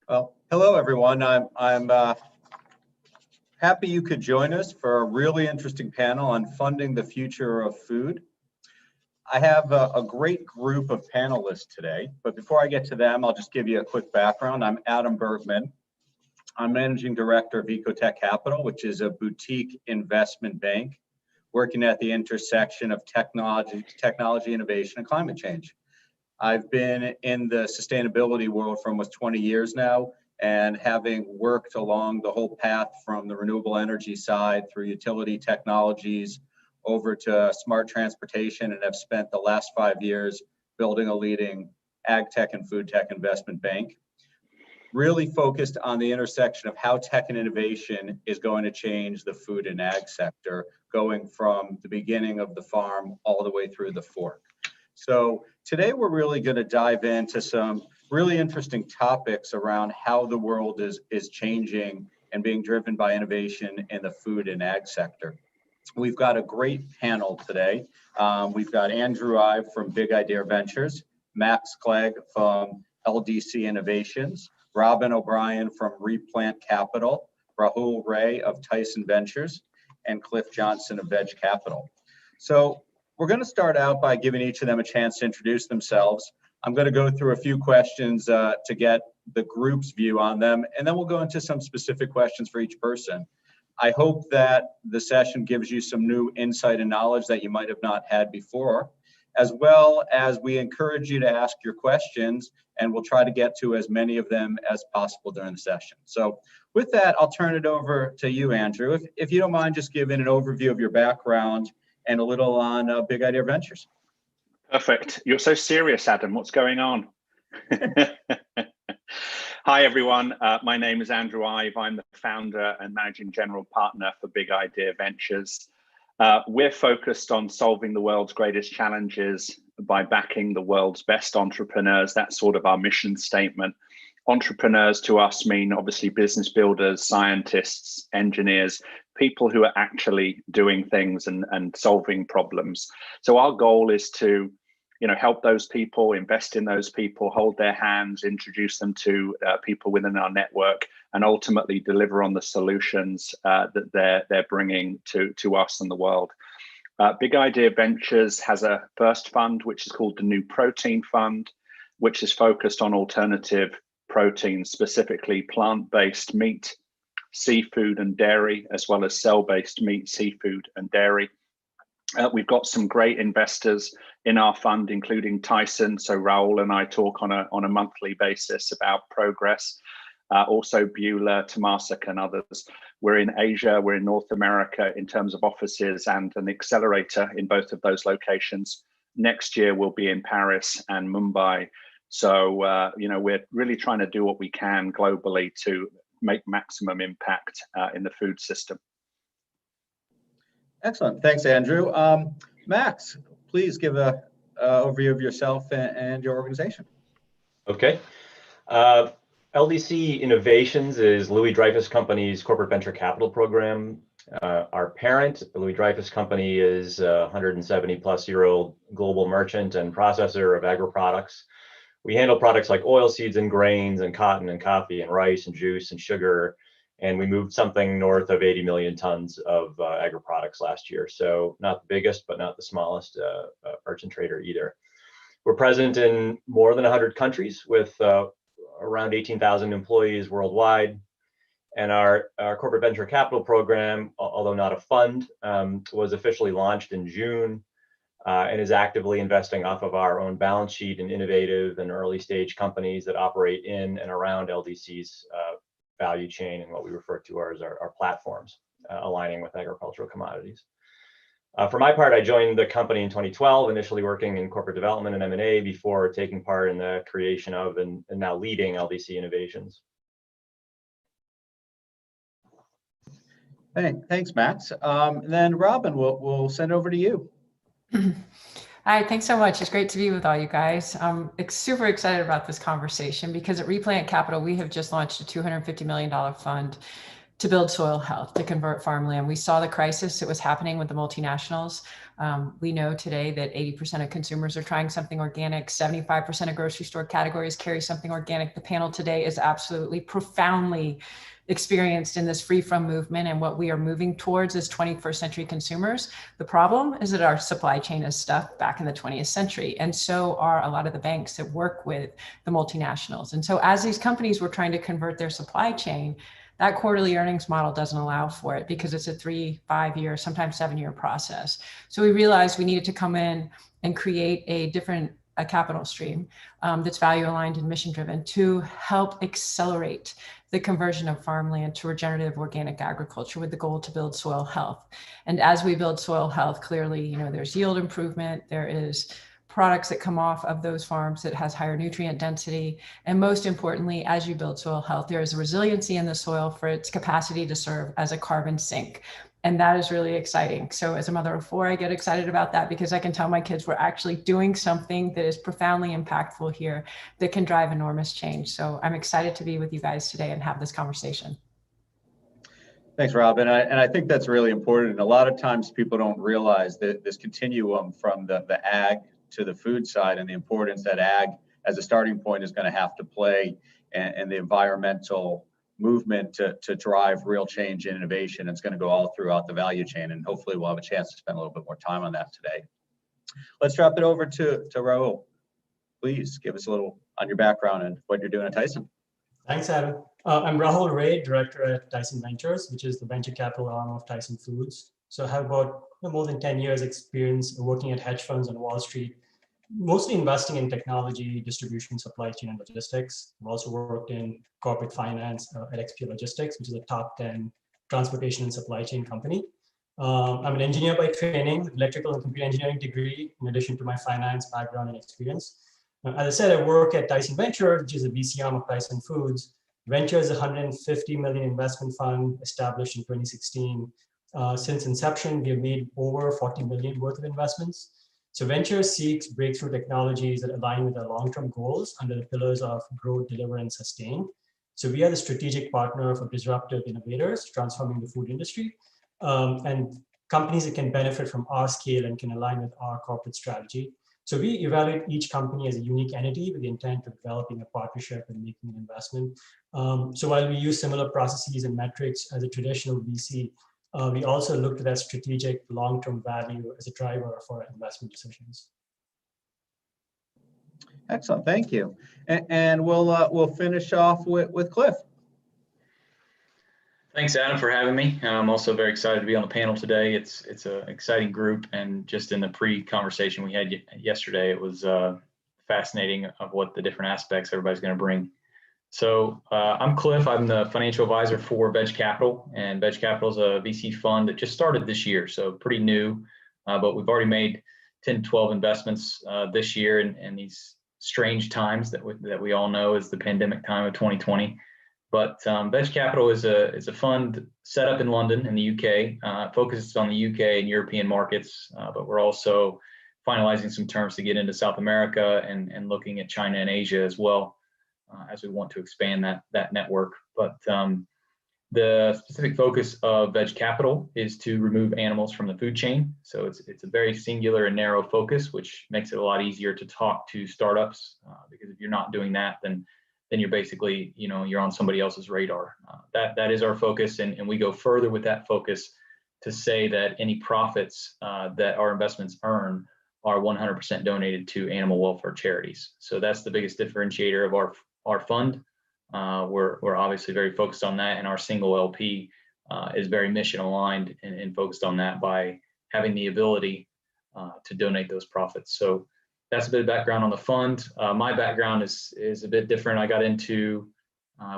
Well, hello everyone. I'm happy you could join us for a really interesting panel on funding the future of food. I have a great group of panelists today, but before I get to them, I'll just give you a quick background. I'm Adam Bergman. I'm Managing Director of Ecotech Capital, which is a boutique investment bank working at the intersection of technology innovation, and climate change. I've been in the sustainability world for almost 20 years now, and having worked along the whole path from the renewable energy side through utility technologies over to smart transportation, and have spent the last 5 years building a leading ag tech and food tech investment bank, really focused on the intersection of how tech and innovation is going to change the food and ag sector, going from the beginning of the farm all the way through the fork. So today we're really going to dive into some really interesting topics around how the world is changing and being driven by innovation in the food and ag sector. We've got a great panel today. We've got Andrew Ive from Big Idea Ventures, Max Clegg from LDC Innovations, Robin O'Brien from Replant Capital, Rahul Ray of Tyson Ventures, and Cliff Johnson of Veg Capital. So we're going to start out by giving each of them a chance to introduce themselves. I'm going to go through a few questions to get the group's view on them, and then we'll go into some specific questions for each person. I hope that the session gives you some new insight and knowledge that you might have not had before, as well as we encourage you to ask your questions, and we'll try to get to as many of them as possible during the session. So with that, I'll turn it over to you, Andrew. If you don't mind just giving an overview of your background and a little on Big Idea Ventures. Perfect. You're so serious, Adam. What's going on? Hi, everyone. My name is Andrew Ive. I'm the founder and managing general partner for Big Idea Ventures. We're focused on solving the world's greatest challenges by backing the world's best entrepreneurs. That's sort of our mission statement. Entrepreneurs to us mean obviously business builders, scientists, engineers, people who are actually doing things and solving problems. So our goal is to, help those people, invest in those people, hold their hands, introduce them to people within our network, and ultimately deliver on the solutions that they're bringing to us and the world. Big Idea Ventures has a first fund, which is called the New Protein Fund, which is focused on alternative proteins, specifically plant-based meat, seafood and dairy, as well as cell-based meat, seafood and dairy. We've got some great investors in our fund, including Tyson. So Rahul and I talk on a monthly basis about progress. Also Beulah, Temasek and others. We're in Asia, we're in North America in terms of offices and an accelerator in both of those locations. Next year we'll be in Paris and Mumbai. So, we're really trying to do what we can globally to make maximum impact in the food system. Excellent. Thanks, Andrew. Max, please give an overview of yourself and your organization. Okay. LDC Innovations is Louis Dreyfus Company's corporate venture capital program. Our parent, the Louis Dreyfus Company, is a 170-plus-year-old global merchant and processor of agri-products. We handle products like oil seeds and grains and cotton and coffee and rice and juice and sugar. And we moved something north of 80 million tons of agri-products last year. So not the biggest, but not the smallest merchant trader either. We're present in more than 100 countries with around 18,000 employees worldwide. And our corporate venture capital program, although not a fund, was officially launched in June. And is actively investing off of our own balance sheet in innovative and early stage companies that operate in and around LDC's value chain and what we refer to as our platforms, aligning with agricultural commodities. For my part, I joined the company in 2012, initially working in corporate development and M&A before taking part in the creation of and now leading LDC Innovations. Hey, thanks, Max. Then Robin, we'll send over to you. Hi, thanks so much. It's great to be with all you guys. I'm super excited about this conversation because at Replant Capital, we have just launched a $250 million fund to build soil health, to convert farmland. We saw the crisis that was happening with the multinationals. We know today that 80% of consumers are trying something organic, 75% of grocery store categories carry something organic. The panel today is absolutely profoundly experienced in this free from movement and what we are moving towards as 21st century consumers. The problem is that our supply chain is stuck back in the 20th century. And so are a lot of the banks that work with the multinationals. And so as these companies were trying to convert their supply chain, that quarterly earnings model doesn't allow for it because it's a 3, 5 year, sometimes 7-year process. So we realized we needed to come in and create a different capital stream that's value aligned and mission driven to help accelerate the conversion of farmland to regenerative organic agriculture with the goal to build soil health. And as we build soil health, clearly, there's yield improvement, there is products that come off of those farms that has higher nutrient density. And most importantly, as you build soil health, there is a resiliency in the soil for its capacity to serve as a carbon sink. And that is really exciting. So as a mother of 4, I get excited about that because I can tell my kids we're actually doing something that is profoundly impactful here that can drive enormous change. So I'm excited to be with you guys today and have this conversation. Thanks, Rob. And I think that's really important. And a lot of times people don't realize that this continuum from the ag to the food side and the importance that ag as a starting point is going to have to play and the environmental movement to drive real change and innovation. It's going to go all throughout the value chain, and hopefully we'll have a chance to spend a little bit more time on that today. Let's drop it over to Rahul. Please give us a little on your background and what you're doing at Tyson. Thanks, Adam. I'm Rahul Ray, director at Tyson Ventures, which is the venture capital arm of Tyson Foods. So I have about more than 10 years experience working at hedge funds on Wall Street, mostly investing in technology, distribution, supply chain, and logistics. I've also worked in corporate finance at XP Logistics, which is a top 10 transportation and supply chain company. I'm an engineer by training, electrical and computer engineering degree, in addition to my finance background and experience. As I said, I work at Tyson Ventures, which is a VC arm of Tyson Foods. Venture is a $150 million investment fund established in 2016. Since inception, we have made over $40 million worth of investments. So Venture seeks breakthrough technologies that align with our long-term goals under the pillars of grow, deliver, and sustain. So we are the strategic partner for disruptive innovators transforming the food industry, and companies that can benefit from our scale and can align with our corporate strategy. So we evaluate each company as a unique entity with the intent of developing a partnership and making an investment. So while we use similar processes and metrics as a traditional VC, we also look to that strategic long-term value as a driver for our investment decisions. Excellent, thank you. And we'll finish off with Cliff. Thanks, Adam, for having me. I'm also very excited to be on the panel today. It's an exciting group, and just in the pre-conversation we had yesterday, it was fascinating of what the different aspects everybody's going to bring. So I'm Cliff. I'm the financial advisor for Veg Capital, and Veg Capital is a VC fund that just started this year, so pretty new, but we've already made 10 to 12 investments this year in these strange times that we all know is the pandemic time of 2020. But Veg Capital is a fund set up in London in the UK, focuses on the UK and European markets, but we're also finalizing some terms to get into South America and looking at China and Asia as well, as we want to expand that network. But the specific focus of Veg Capital is to remove animals from the food chain. So it's a very singular and narrow focus, which makes it a lot easier to talk to startups, because if you're not doing that, then you're basically, you're on somebody else's radar. That is our focus, and we go further with that focus to say that any profits that our investments earn are 100% donated to animal welfare charities. So that's the biggest differentiator of our fund. We're obviously very focused on that, and our single LP is very mission aligned and focused on that by having the ability to donate those profits. So that's a bit of background on the fund. My background is a bit different. I got into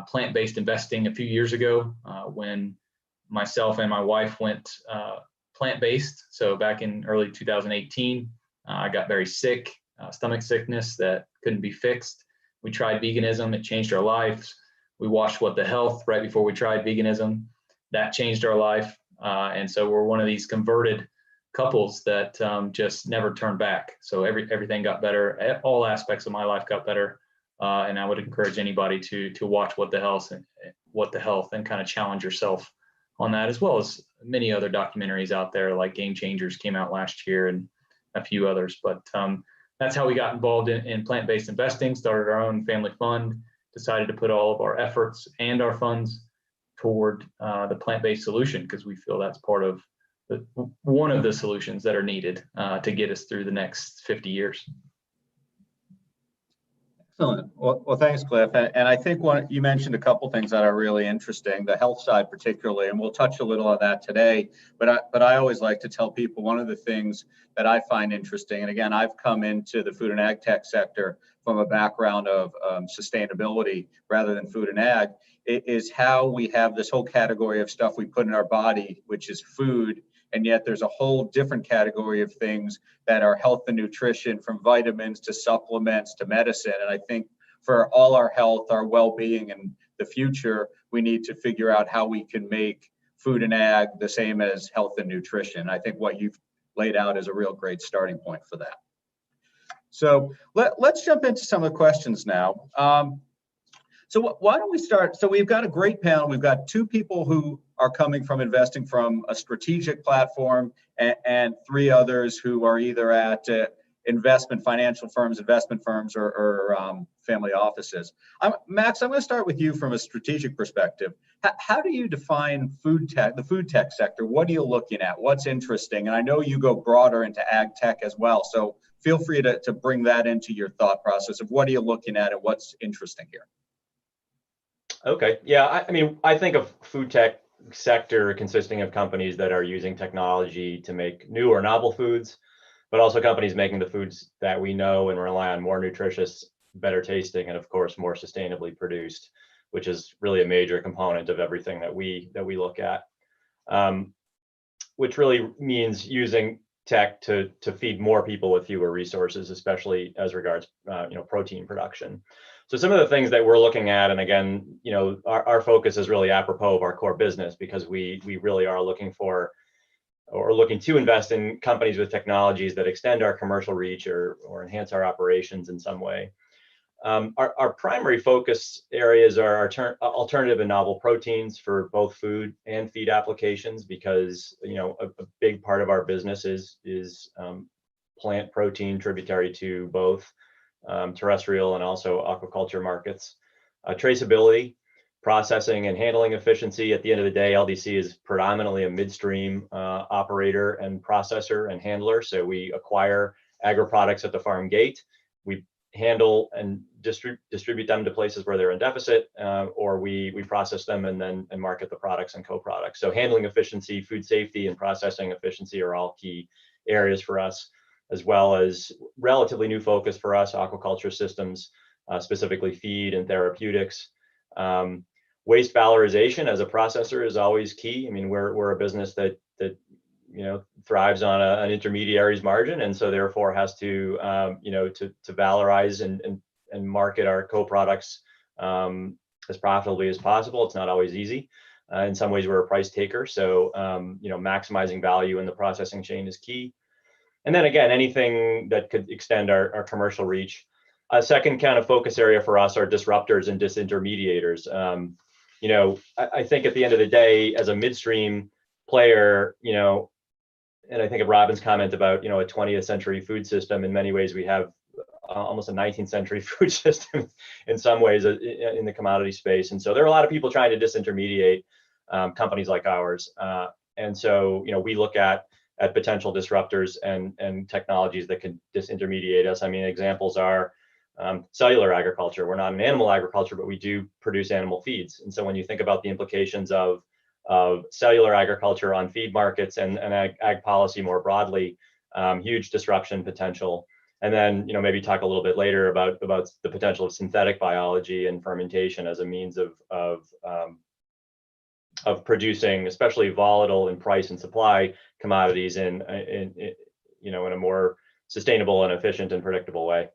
plant-based investing a few years ago when myself and my wife went plant-based. So back in early 2018, I got very sick, stomach sickness that couldn't be fixed. We tried veganism, it changed our lives. We watched What the Health right before we tried veganism. That changed our life. And so we're one of these converted couples that just never turned back. So everything got better. All aspects of my life got better. And I would encourage anybody to watch What the What the Health and kind of challenge yourself on that, as well as many other documentaries out there like Game Changers came out last year and a few others. But that's how we got involved in plant-based investing, started our own family fund, decided to put all of our efforts and our funds toward the plant-based solution, because we feel that's part of one of the solutions that are needed to get us through the next 50 years. Excellent. Well, thanks, Cliff. And I think you mentioned a couple things that are really interesting, the health side particularly, and we'll touch a little on that today. But I always like to tell people one of the things that I find interesting, and again, I've come into the food and ag tech sector from a background of sustainability rather than food and ag, is how we have this whole category of stuff we put in our body, which is food. And yet there's a whole different category of things that are health and nutrition, from vitamins to supplements to medicine. And I think for all our health, our well-being and the future, we need to figure out how we can make food and ag the same as health and nutrition. I think what you've laid out is a real great starting point for that. So let's jump into some of the questions now. So why don't we start? So we've got a great panel. We've got two people who are coming from investing from a strategic platform, and three others who are either at financial firms, investment firms, or family offices. Max, I'm going to start with you from a strategic perspective. How do you define the food tech sector? What are you looking at? What's interesting? And I know you go broader into ag tech as well. So feel free to bring that into your thought process of what are you looking at and what's interesting here. Okay. Yeah. I mean, I think of food tech sector consisting of companies that are using technology to make new or novel foods, but also companies making the foods that we know and rely on more nutritious, better tasting, and of course, more sustainably produced, which is really a major component of everything that we look at, which really means using tech to feed more people with fewer resources, especially as regards protein production. So some of the things that we're looking at, and again, our focus is really apropos of our core business, because we really are looking to invest in companies with technologies that extend our commercial reach or enhance our operations in some way. Our primary focus areas are alternative and novel proteins for both food and feed applications, because a big part of our business is plant protein tributary to both terrestrial and also aquaculture markets. Traceability, processing, and handling efficiency. At the end of the day, LDC is predominantly a midstream operator and processor and handler. So we acquire agri-products at the farm gate. We handle and distribute them to places where they're in deficit, or we process them and market the products and co-products. So handling efficiency, food safety, and processing efficiency are all key areas for us, as well as relatively new focus for us, aquaculture systems, specifically feed and therapeutics. Waste valorization as a processor is always key. I mean, we're a business that thrives on an intermediary's margin, and so therefore has to valorize and market our co-products as profitably as possible. It's not always easy. In some ways, we're a price taker, so maximizing value in the processing chain is key. And then again, anything that could extend our commercial reach. A second kind of focus area for us are disruptors and disintermediators. I think at the end of the day, as a midstream player, and I think of Robin's comment about, a 20th century food system, in many ways we have almost a 19th century food system in some ways in the commodity space. And so there are a lot of people trying to disintermediate companies like ours. And so, we look at potential disruptors and technologies that can disintermediate us. I mean, examples are cellular agriculture. We're not in animal agriculture, but we do produce animal feeds. And so when you think about the implications of cellular agriculture on feed markets and ag policy more broadly, huge disruption potential. And then, maybe talk a little bit later about the potential of synthetic biology and fermentation as a means of producing, especially volatile in price and supply commodities in a more sustainable and efficient and predictable way.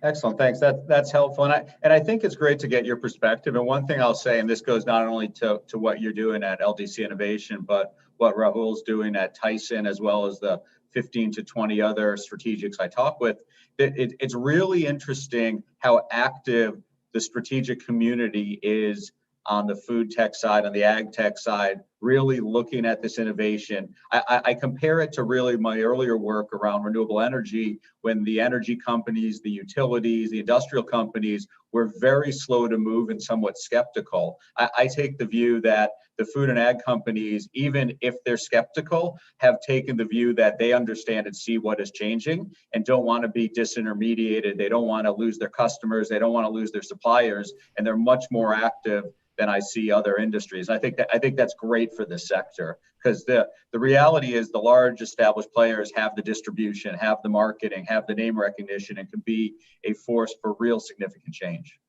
Excellent, thanks. That's helpful, and I think it's great to get your perspective. And one thing I'll say, and this goes not only to what you're doing at LDC Innovation, but what Rahul's doing at Tyson, as well as the 15 to 20 other strategics I talk with. It's really interesting how active the strategic community is on the food tech side, on the ag tech side, really looking at this innovation. I compare it to really my earlier work around renewable energy, when the energy companies, the utilities, the industrial companies were very slow to move and somewhat skeptical. I take the view that the food and ag companies, even if they're skeptical, have taken the view that they understand and see what is changing and don't want to be disintermediated. They don't want to lose their customers. They don't want to lose their suppliers, and they're much more active than I see other industries. I think that's great for this sector, because the reality is the large established players have the distribution, have the marketing, have the name recognition, and can be a force for real significant change.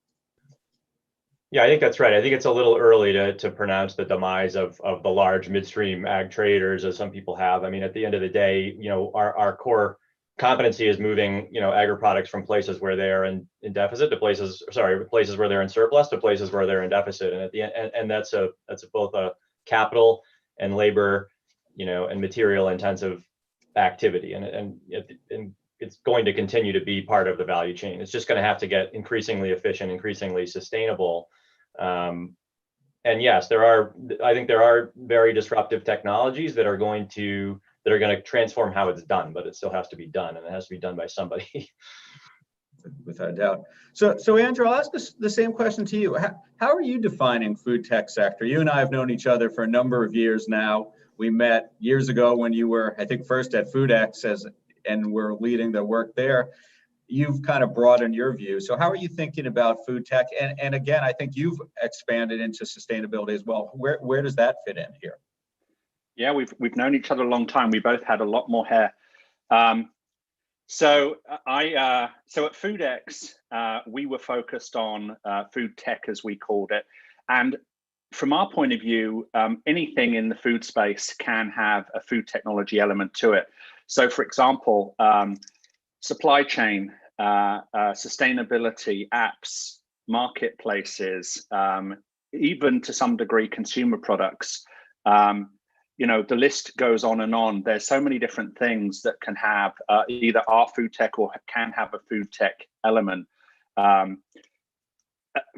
Yeah, I think that's right. I think it's a little early to pronounce the demise of the large midstream ag traders, as some people have. I mean, at the end of the day, our core competency is moving, agri-products from places where they're in deficit to places where they're in surplus to places where they're in deficit. And at the end, and that's both a capital and labor, and material intensive activity. And it's going to continue to be part of the value chain. It's just going to have to get increasingly efficient, increasingly sustainable. And yes, I think there are very disruptive technologies that are going to transform how it's done, but it still has to be done, and it has to be done by somebody. Without a doubt. So Andrew, I'll ask the same question to you. How are you defining food tech sector? You and I have known each other for a number of years now. We met years ago when you were, I think, first at FoodX, and we're leading the work there. You've kind of broadened your view. So how are you thinking about food tech? And again, I think you've expanded into sustainability as well. Where does that fit in here? Yeah, we've known each other a long time. We both had a lot more hair. So at FoodX, we were focused on food tech, as we called it. And from our point of view, anything in the food space can have a food technology element to it. So for example, supply chain, sustainability, apps, marketplaces, even to some degree, consumer products. The list goes on and on. There's so many different things that can have either our food tech or can have a food tech element.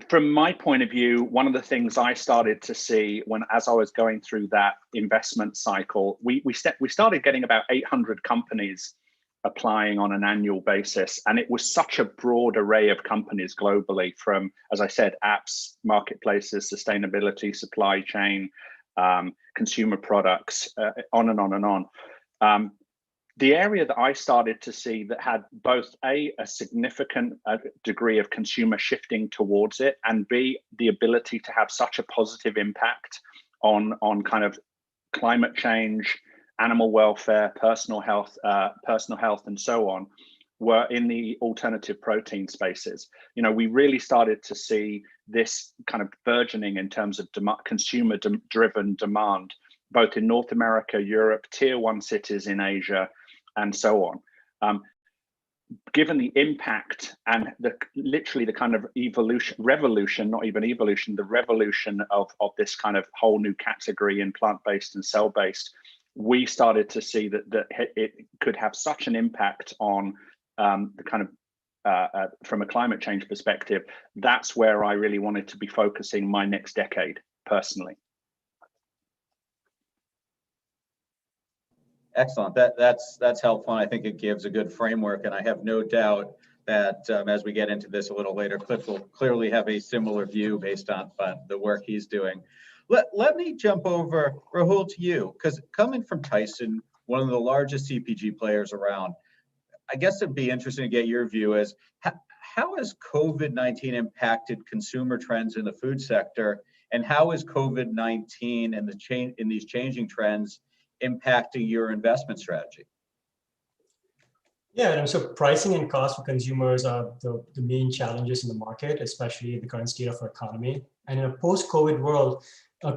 From my point of view, one of the things I started to see as I was going through that investment cycle, we started getting about 800 companies applying on an annual basis. And it was such a broad array of companies globally, from, as I said, apps, marketplaces, sustainability, supply chain, consumer products, on and on and on. The area that I started to see that had both a significant degree of consumer shifting towards it, and B, the ability to have such a positive impact on kind of climate change, animal welfare, personal health, and so on, were in the alternative protein spaces. We really started to see this kind of burgeoning in terms of consumer-driven demand, both in North America, Europe, tier 1 cities in Asia, and so on. Given the impact and literally the kind of revolution of this kind of whole new category in plant-based and cell-based, we started to see that it could have such an impact on the kind of from a climate change perspective. That's where I really wanted to be focusing my next decade personally. Excellent. That's helpful. I think it gives a good framework, and I have no doubt that as we get into this a little later, Cliff will clearly have a similar view based on the work he's doing. Let me jump over, Rahul, to you, because coming from Tyson, one of the largest CPG players around, I guess it'd be interesting to get your view as how has COVID-19 impacted consumer trends in the food sector, and how is COVID-19 and these changing trends impacting your investment strategy? Yeah, so pricing and cost for consumers are the main challenges in the market, especially the current state of our economy. And in a post-COVID world,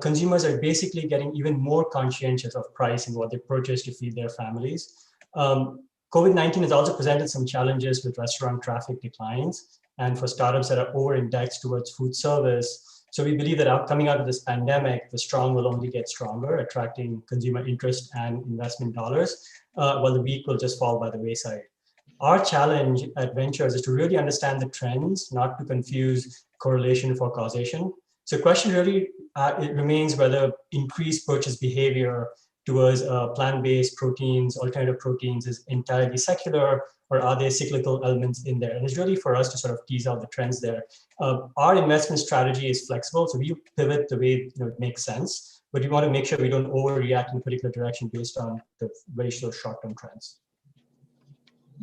consumers are basically getting even more conscientious of price and what they purchase to feed their families. COVID-19 has also presented some challenges with restaurant traffic declines and for startups that are over-indexed towards food service. So we believe that coming out of this pandemic, the strong will only get stronger, attracting consumer interest and investment dollars, while the weak will just fall by the wayside. our challenge at Ventures is to really understand the trends, not to confuse correlation for causation. So the question really it remains whether increased purchase behavior towards plant-based proteins, alternative proteins is entirely secular, or are there cyclical elements in there? And it's really for us to sort of tease out the trends there. Our investment strategy is flexible, so we pivot the way it makes sense, but we want to make sure we don't overreact in a particular direction based on the very short-term trends.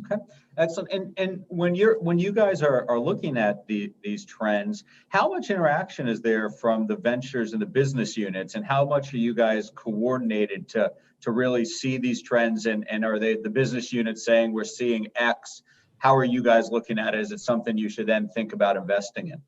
Okay, excellent. And when you guys are looking at these trends, how much interaction is there from the ventures and the business units, and how much are you guys coordinated to really see these trends? And are the business units saying we're seeing X? How are you guys looking at it? Is it something you should then think about investing in?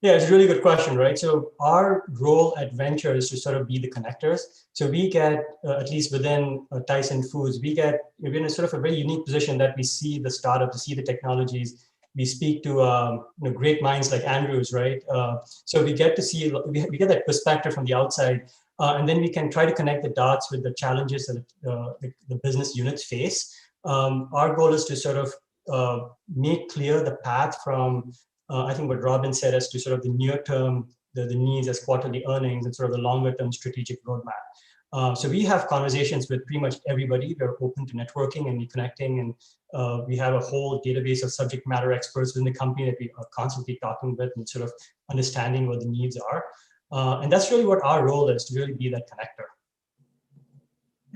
Yeah, it's a really good question, right? So our role at Venture is to sort of be the connectors. So we get, at least within Tyson Foods, we're in a sort of a very unique position that we see the startup, to see the technologies. We speak to great minds like Andrew's, right? So we get to see, we get that perspective from the outside, and then we can try to connect the dots with the challenges that the business units face. Our goal is to sort of make clear the path from I think what Robin said as to sort of the near term, the needs as quarterly earnings, and sort of the longer term strategic roadmap. So we have conversations with pretty much everybody. We're open to networking and reconnecting, and we have a whole database of subject matter experts within the company that we are constantly talking with and sort of understanding what the needs are. And that's really what our role is, to really be that connector.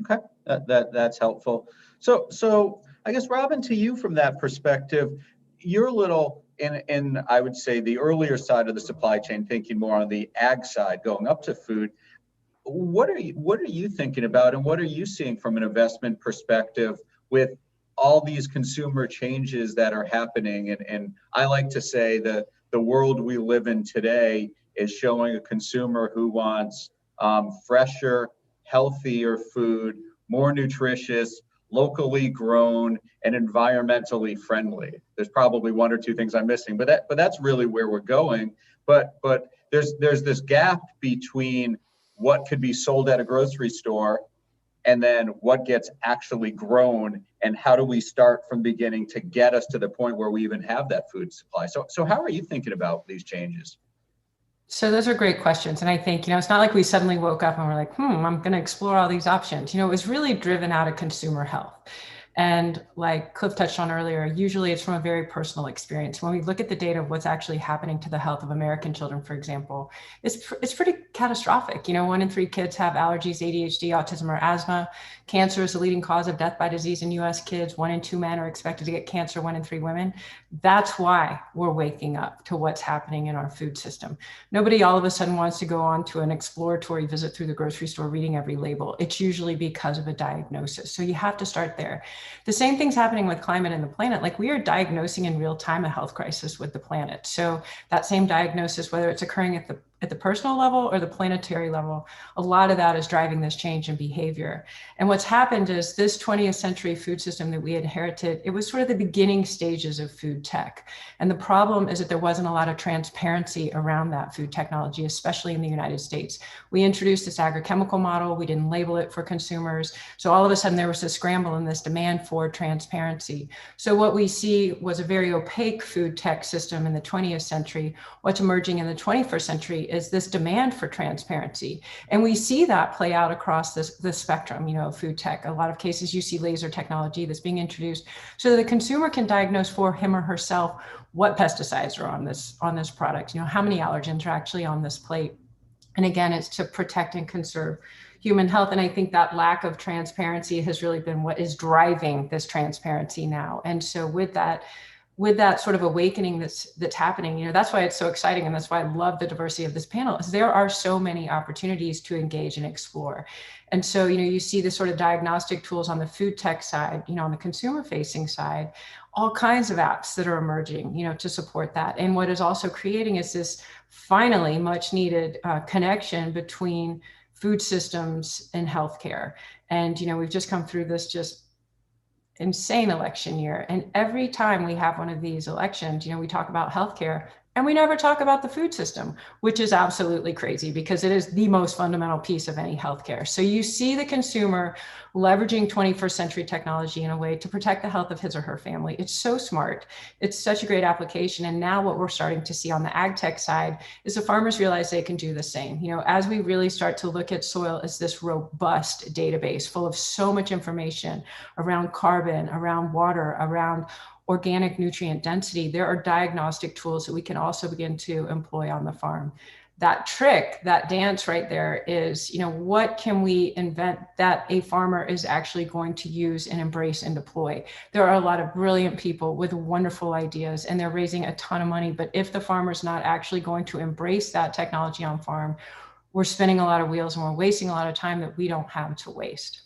Okay, that's helpful. So I guess, Robin, to you from that perspective, you're a little in I would say the earlier side of the supply chain, thinking more on the ag side, going up to food. What are you thinking about, and what are you seeing from an investment perspective with all these consumer changes that are happening? And I like to say that the world we live in today is showing a consumer who wants fresher, healthier food, more nutritious, locally grown, and environmentally friendly. There's probably one or two things I'm missing, but that's really where we're going. But there's this gap between what could be sold at a grocery store and then what gets actually grown, and how do we start from the beginning to get us to the point where we even have that food supply? So how are you thinking about these changes? So those are great questions. And I think, it's not like we suddenly woke up and we're like, I'm going to explore all these options. It was really driven out of consumer health. And like Cliff touched on earlier, usually it's from a very personal experience. When we look at the data of what's actually happening to the health of American children, for example, it's pretty catastrophic. 1 in 3 kids have allergies, ADHD, autism, or asthma. Cancer is the leading cause of death by disease in US kids. 1 in 2 men are expected to get cancer, 1 in 3 women. That's why we're waking up to what's happening in our food system. Nobody all of a sudden wants to go on to an exploratory visit through the grocery store reading every label. It's usually because of a diagnosis. So you have to start there. The same thing's happening with climate and the planet. Like, we are diagnosing in real time a health crisis with the planet. So that same diagnosis, whether it's occurring at the personal level or the planetary level, a lot of that is driving this change in behavior. And what's happened is this 20th century food system that we inherited, it was sort of the beginning stages of food tech. And the problem is that there wasn't a lot of transparency around that food technology, especially in the United States. We introduced this agrochemical model. We didn't label it for consumers. So all of a sudden there was this scramble and this demand for transparency. So what we see was a very opaque food tech system in the 20th century. What's emerging in the 21st century is this demand for transparency. And we see that play out across the spectrum, food tech. A lot of cases you see laser technology that's being introduced so that the consumer can diagnose for him or herself what pesticides are on this product, how many allergens are actually on this plate. And again, it's to protect and conserve human health. And I think that lack of transparency has really been what is driving this transparency now. And so with that sort of awakening that's happening, that's why it's so exciting. And that's why I love the diversity of this panel, is there are so many opportunities to engage and explore. And so, you see the sort of diagnostic tools on the food tech side, on the consumer facing side, all kinds of apps that are emerging, to support that. And what is also creating is this finally much needed connection between food systems and healthcare. And, we've just come through this just insane election year. And every time we have one of these elections, we talk about healthcare, And we never talk about the food system, which is absolutely crazy because it is the most fundamental piece of any healthcare. So you see the consumer leveraging 21st century technology in a way to protect the health of his or her family. It's so smart. It's such a great application. And now what we're starting to see on the ag tech side is the farmers realize they can do the same. You know, as we really start to look at soil as this robust database full of so much information around carbon, around water, around organic nutrient density, there are diagnostic tools that we can also begin to employ on the farm. That trick, that dance right there is, you know, what can we invent that a farmer is actually going to use and embrace and deploy? There are a lot of brilliant people with wonderful ideas and they're raising a ton of money, but if the farmer's not actually going to embrace that technology on farm, we're spinning a lot of wheels and we're wasting a lot of time that we don't have to waste.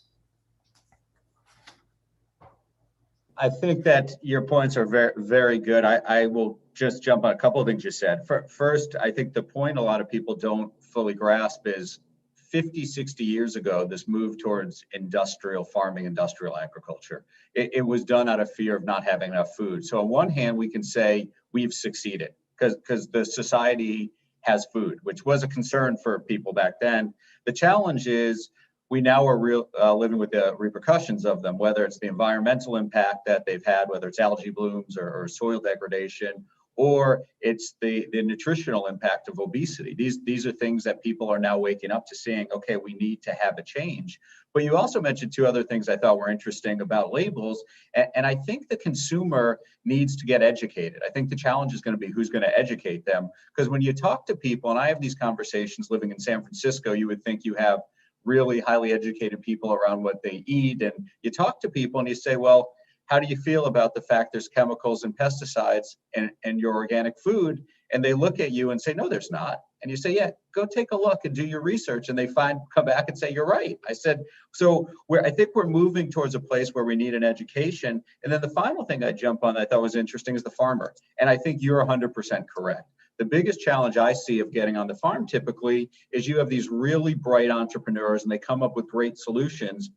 I think that your points are very, very good. I will just jump on a couple of things you said. First, I think the point a lot of people don't fully grasp is 50, 60 years ago, this move towards industrial farming, industrial agriculture. It was done out of fear of not having enough food. So on one hand, we can say we've succeeded because the society has food, which was a concern for people back then. The challenge is we now are living with the repercussions of them, whether it's the environmental impact that they've had, whether it's algae blooms or soil degradation, or it's the nutritional impact of obesity. These are things that people are now waking up to seeing, okay, we need to have a change. But you also mentioned two other things I thought were interesting about labels. And I think the consumer needs to get educated. I think the challenge is going to be who's going to educate them. Because when you talk to people, and I have these conversations living in San Francisco, you would think you have really highly educated people around what they eat. And you talk to people and you say, well, how do you feel about the fact there's chemicals and pesticides in your organic food? And they look at you and say, no, there's not. And you say, yeah, go take a look and do your research. And they come back and say, you're right. I said, so I think we're moving towards a place where we need an education. And then the final thing I jump on that I thought was interesting is the farmer. And I think you're 100% correct. The biggest challenge I see of getting on the farm typically is you have these really bright entrepreneurs and they come up with great solutions,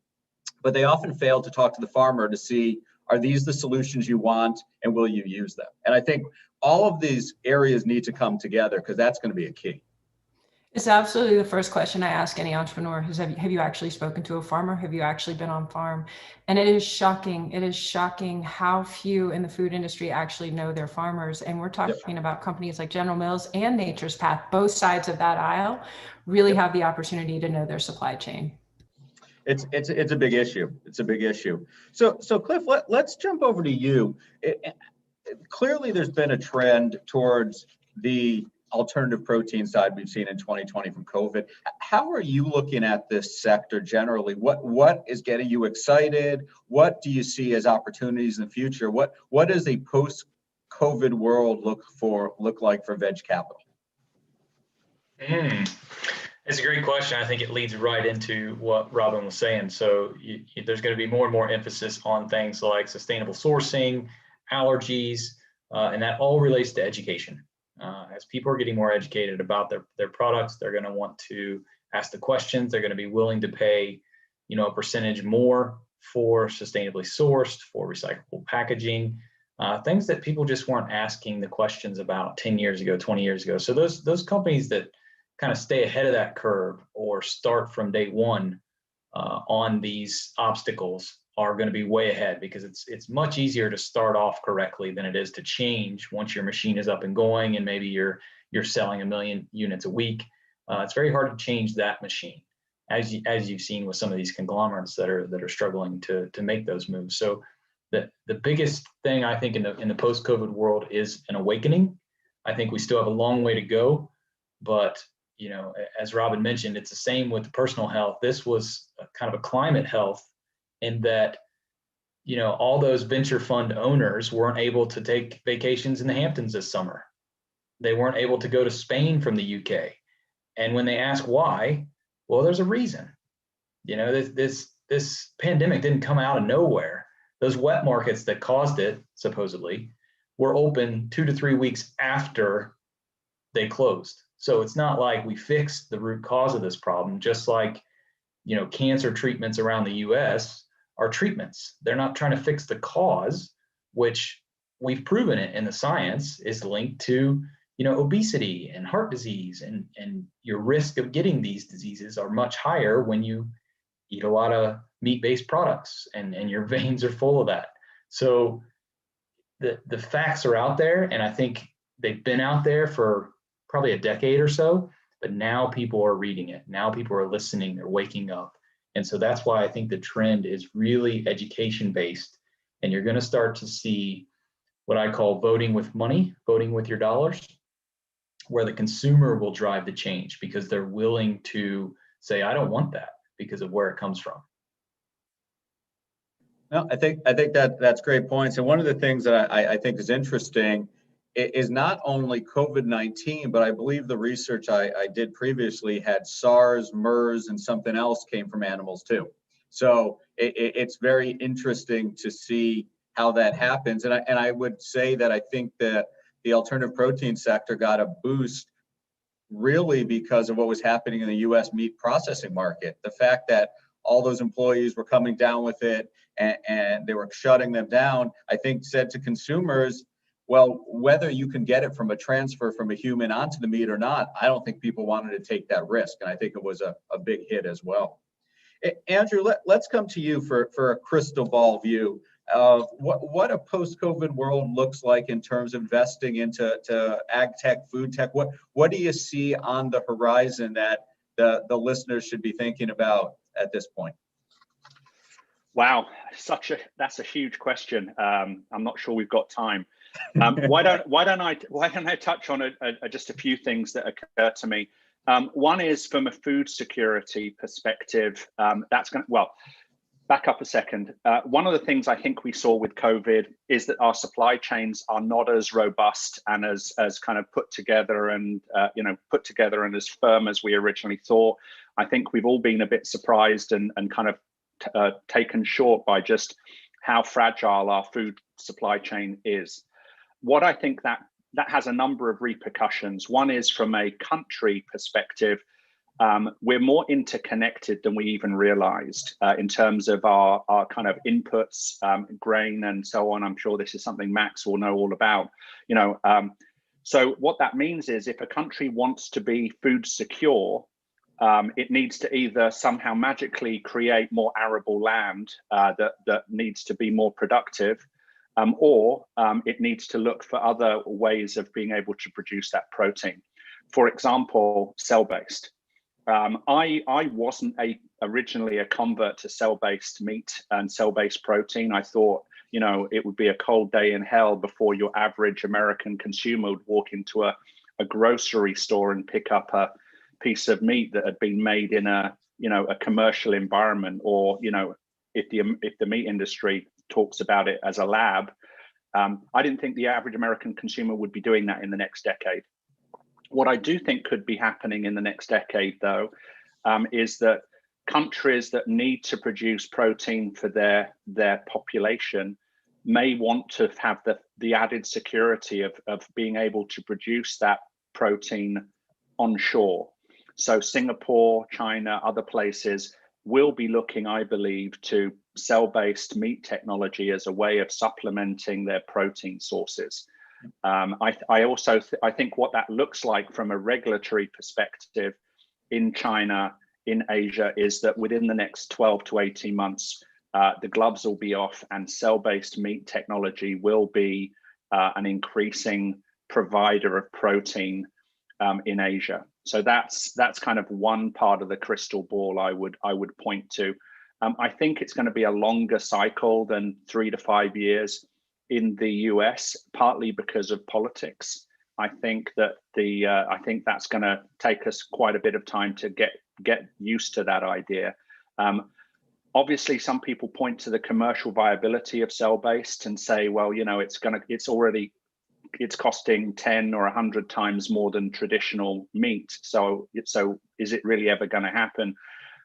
but they often fail to talk to the farmer to see, are these the solutions you want and will you use them? And I think all of these areas need to come together because that's going to be a key. It's absolutely the first question I ask any entrepreneur is, have you actually spoken to a farmer? Have you actually been on farm? And it is shocking. It is shocking how few in the food industry actually know their farmers. And we're talking about companies like General Mills and Nature's Path, both sides of that aisle really have the opportunity to know their supply chain. It's a big issue. It's a big issue. So Cliff, let's jump over to you. Clearly, there's been a trend towards the alternative protein side we've seen in 2020 from COVID. How are you looking at this sector generally? What is getting you excited? What do you see as opportunities in the future? What does a post-COVID world look like for Veg Capital? It's a great question. I think it leads right into what Robin was saying. So there's going to be more and more emphasis on things like sustainable sourcing, allergies, and that all relates to education. As people are getting more educated about their products, they're going to want to ask the questions. They're going to be willing to pay, a percentage more for sustainably sourced, for recyclable packaging, things that people just weren't asking the questions about 10 years ago, 20 years ago. So those companies that kind of stay ahead of that curve or start from day one on these obstacles are going to be way ahead, because it's much easier to start off correctly than it is to change once your machine is up and going and maybe you're selling 1 million units a week. It's very hard to change that machine, as you've seen with some of these conglomerates that are struggling to make those moves. So the biggest thing I think in the post-COVID world is an awakening. I think we still have a long way to go, but as Robin mentioned, it's the same with personal health. This was kind of a climate health, in that, all those venture fund owners weren't able to take vacations in the Hamptons this summer. They weren't able to go to Spain from the UK. And when they ask why, well, there's a reason. This pandemic didn't come out of nowhere. Those wet markets that caused it, supposedly, were open 2 to 3 weeks after they closed. So it's not like we fixed the root cause of this problem, just like, cancer treatments around the US are treatments. They're not trying to fix the cause, which we've proven it in the science is linked to, obesity and heart disease, and your risk of getting these diseases are much higher when you eat a lot of meat-based products and your veins are full of that. So the facts are out there, and I think they've been out there for probably a decade or so, but now people are reading it. Now people are listening, they're waking up. And so that's why I think the trend is really education-based, and you're going to start to see what I call voting with money, voting with your dollars, where the consumer will drive the change because they're willing to say, I don't want that because of where it comes from. No, I think that's great points. And one of the things that I think is interesting is not only COVID-19, but I believe the research I did previously had SARS, MERS, and something else came from animals too. So it's very interesting to see how that happens. And I would say that I think that the alternative protein sector got a boost really because of what was happening in the US meat processing market. The fact that all those employees were coming down with it and they were shutting them down, I think said to consumers, well, whether you can get it from a transfer from a human onto the meat or not, I don't think people wanted to take that risk. And I think it was a big hit as well. Andrew, let's come to you for a crystal ball view of what a post-COVID world looks like in terms of investing into ag tech, food tech. What do you see on the horizon that the listeners should be thinking about at this point? Wow, that's a huge question. I'm not sure we've got time. Why don't I touch on just a few things that occur to me. One is from a food security perspective. Back up a second. One of the things I think we saw with COVID is that our supply chains are not as robust and as kind of put together and as firm as we originally thought. I think we've all been a bit surprised and kind of taken short by just how fragile our food supply chain is. What I think that has a number of repercussions. One is from a country perspective. We're more interconnected than we even realized in terms of our kind of inputs, grain and so on. I'm sure this is something Max will know all about. So what that means is if a country wants to be food secure, it needs to either somehow magically create more arable land that needs to be more productive, or it needs to look for other ways of being able to produce that protein. For example, cell-based. I wasn't originally a convert to cell-based meat and cell-based protein. I thought, it would be a cold day in hell before your average American consumer would walk into a grocery store and pick up a piece of meat that had been made in a commercial environment, or if the meat industry talks about it as a lab. I didn't think the average American consumer would be doing that in the next decade. What I do think could be happening in the next decade, though, is that countries that need to produce protein for their population may want to have the added security of being able to produce that protein onshore. So Singapore, China, other places will be looking, I believe, to cell-based meat technology as a way of supplementing their protein sources. I think what that looks like from a regulatory perspective in China, in Asia, is that within the next 12 to 18 months, the gloves will be off and cell-based meat technology will be an increasing provider of protein in Asia. So that's kind of one part of the crystal ball I would point to. I think it's going to be a longer cycle than 3 to 5 years in the US, partly because of politics. I think that's going to take us quite a bit of time to get used to that idea. Obviously, some people point to the commercial viability of cell-based and say, well, it's costing 10 or 100 times more than traditional meat. So is it really ever going to happen?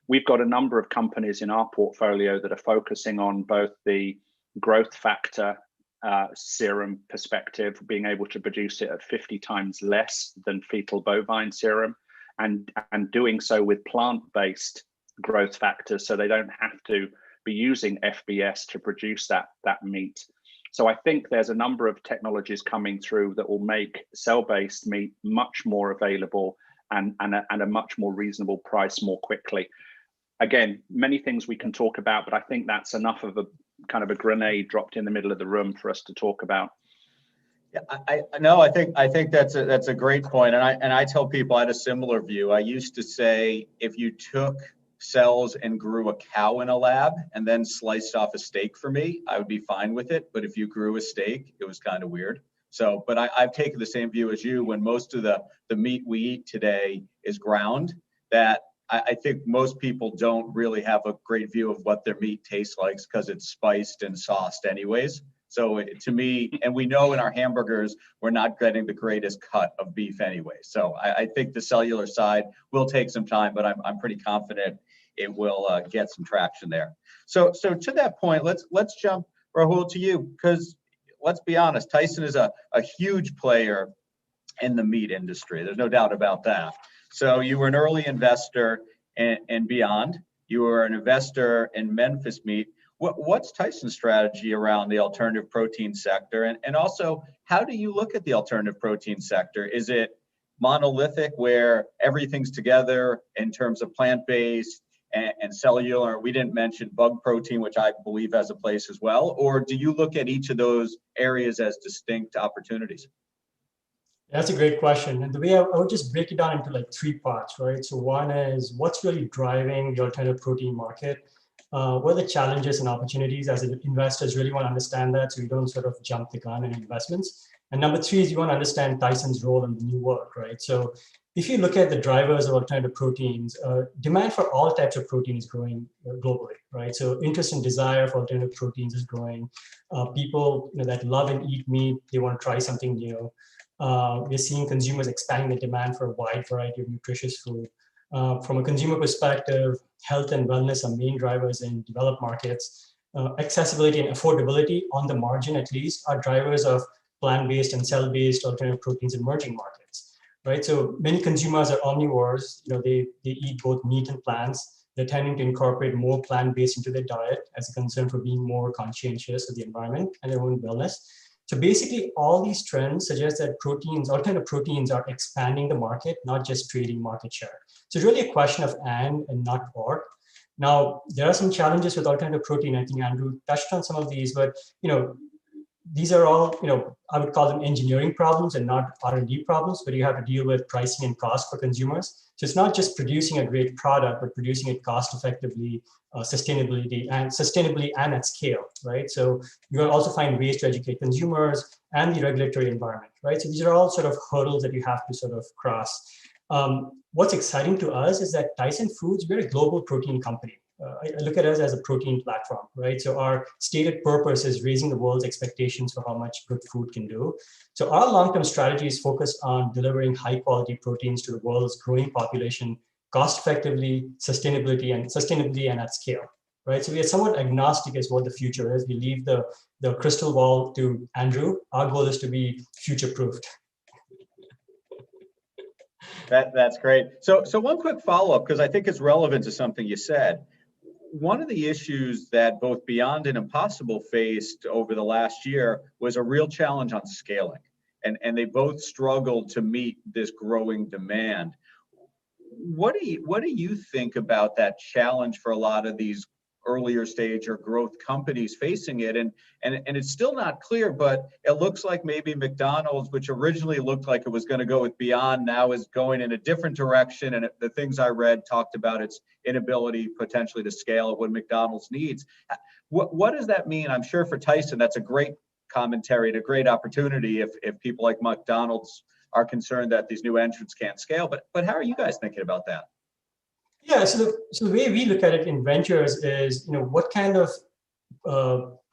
We've got a number of companies in our portfolio that are focusing on both the growth factor serum perspective, being able to produce it at 50 times less than fetal bovine serum, and doing so with plant-based growth factors, so they don't have to be using FBS to produce that meat. So I think there's a number of technologies coming through that will make cell-based meat much more available and a much more reasonable price more quickly. Again, many things we can talk about, but I think that's enough of a kind of a grenade dropped in the middle of the room for us to talk about. Yeah, I think that's a great point, and I tell people I had a similar view. I used to say if you took cells and grew a cow in a lab and then sliced off a steak for me, I would be fine with it. But if you grew a steak, it was kind of weird. So, but I've taken the same view as you. When most of the meat we eat today is ground, that I think most people don't really have a great view of what their meat tastes like because it's spiced and sauced anyways. So to me, and we know in our hamburgers, we're not getting the greatest cut of beef anyway. So I think the cellular side will take some time, but I'm pretty confident it will get some traction there. So to that point, let's jump, Rahul, to you, because let's be honest, Tyson is a huge player in the meat industry. There's no doubt about that. So you were an early investor in Beyond. You were an investor in Memphis Meat. What's Tyson's strategy around the alternative protein sector? And also, how do you look at the alternative protein sector? Is it monolithic where everything's together in terms of plant-based and cellular? We didn't mention bug protein, which I believe has a place as well. Or do you look at each of those areas as distinct opportunities? That's a great question. And the way I would just break it down into like three parts, right? So one is what's really driving the alternative protein market? What are the challenges and opportunities as investors really want to understand that so you don't sort of jump the gun in investments. And number three is you want to understand Tyson's role in the new work, right? So if you look at the drivers of alternative proteins, demand for all types of protein is growing globally, right? So interest and desire for alternative proteins is growing. People that love and eat meat, they want to try something new. We're seeing consumers expanding the demand for a wide variety of nutritious food. From a consumer perspective, health and wellness are main drivers in developed markets. Accessibility and affordability, on the margin at least, are drivers of plant-based and cell-based alternative proteins in emerging markets, right? So many consumers are omnivores. They eat both meat and plants. They're tending to incorporate more plant-based into their diet as a concern for being more conscientious of the environment and their own wellness. So basically, all these trends suggest that alternative proteins are expanding the market, not just trading market share. So it's really a question of and not or. Now, there are some challenges with alternative protein. I think Andrew touched on some of these, but these are all, I would call them engineering problems and not R&D problems, but you have to deal with pricing and cost for consumers. So it's not just producing a great product, but producing it cost effectively, sustainably and at scale, right? So you will also find ways to educate consumers and the regulatory environment, right? So these are all sort of hurdles that you have to sort of cross. What's exciting to us is that Tyson Foods, we're a global protein company. I look at us as a protein platform, right? So our stated purpose is raising the world's expectations for how much good food can do. So our long-term strategy is focused on delivering high-quality proteins to the world's growing population cost-effectively, sustainably and at scale, right? So we are somewhat agnostic as what the future is. We leave the crystal ball to Andrew. Our goal is to be future-proofed. That's great. So one quick follow-up, because I think it's relevant to something you said. One of the issues that both Beyond and Impossible faced over the last year was a real challenge on scaling. And they both struggled to meet this growing demand. What do you think about that challenge for a lot of these earlier stage or growth companies facing it? And it's still not clear, but it looks like maybe McDonald's, which originally looked like it was going to go with Beyond, now is going in a different direction. And the things I read talked about its inability potentially to scale at what McDonald's needs. What does that mean? I'm sure for Tyson, that's a great commentary and a great opportunity if people like McDonald's are concerned that these new entrants can't scale. But how are you guys thinking about that? Yeah, so the way we look at it in ventures is, what kind of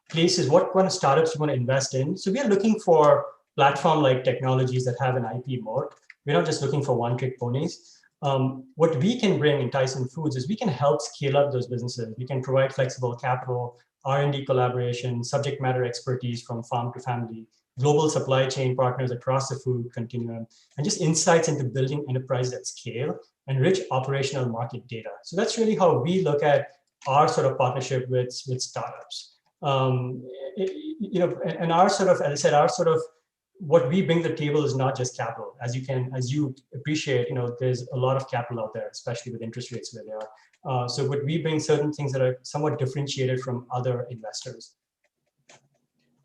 places, what kind of startups you want to invest in. So we are looking for platform-like technologies that have an IP moat. We're not just looking for one-trick ponies. What we can bring in Tyson Foods is we can help scale up those businesses. We can provide flexible capital, R&D collaboration, subject matter expertise from farm to family, global supply chain partners across the food continuum, and just insights into building enterprise at scale and rich operational market data. So that's really how we look at our sort of partnership with startups. And our sort of, as I said, our sort of what we bring to the table is not just capital. As you appreciate, there's a lot of capital out there, especially with interest rates where they are. So would we bring certain things that are somewhat differentiated from other investors?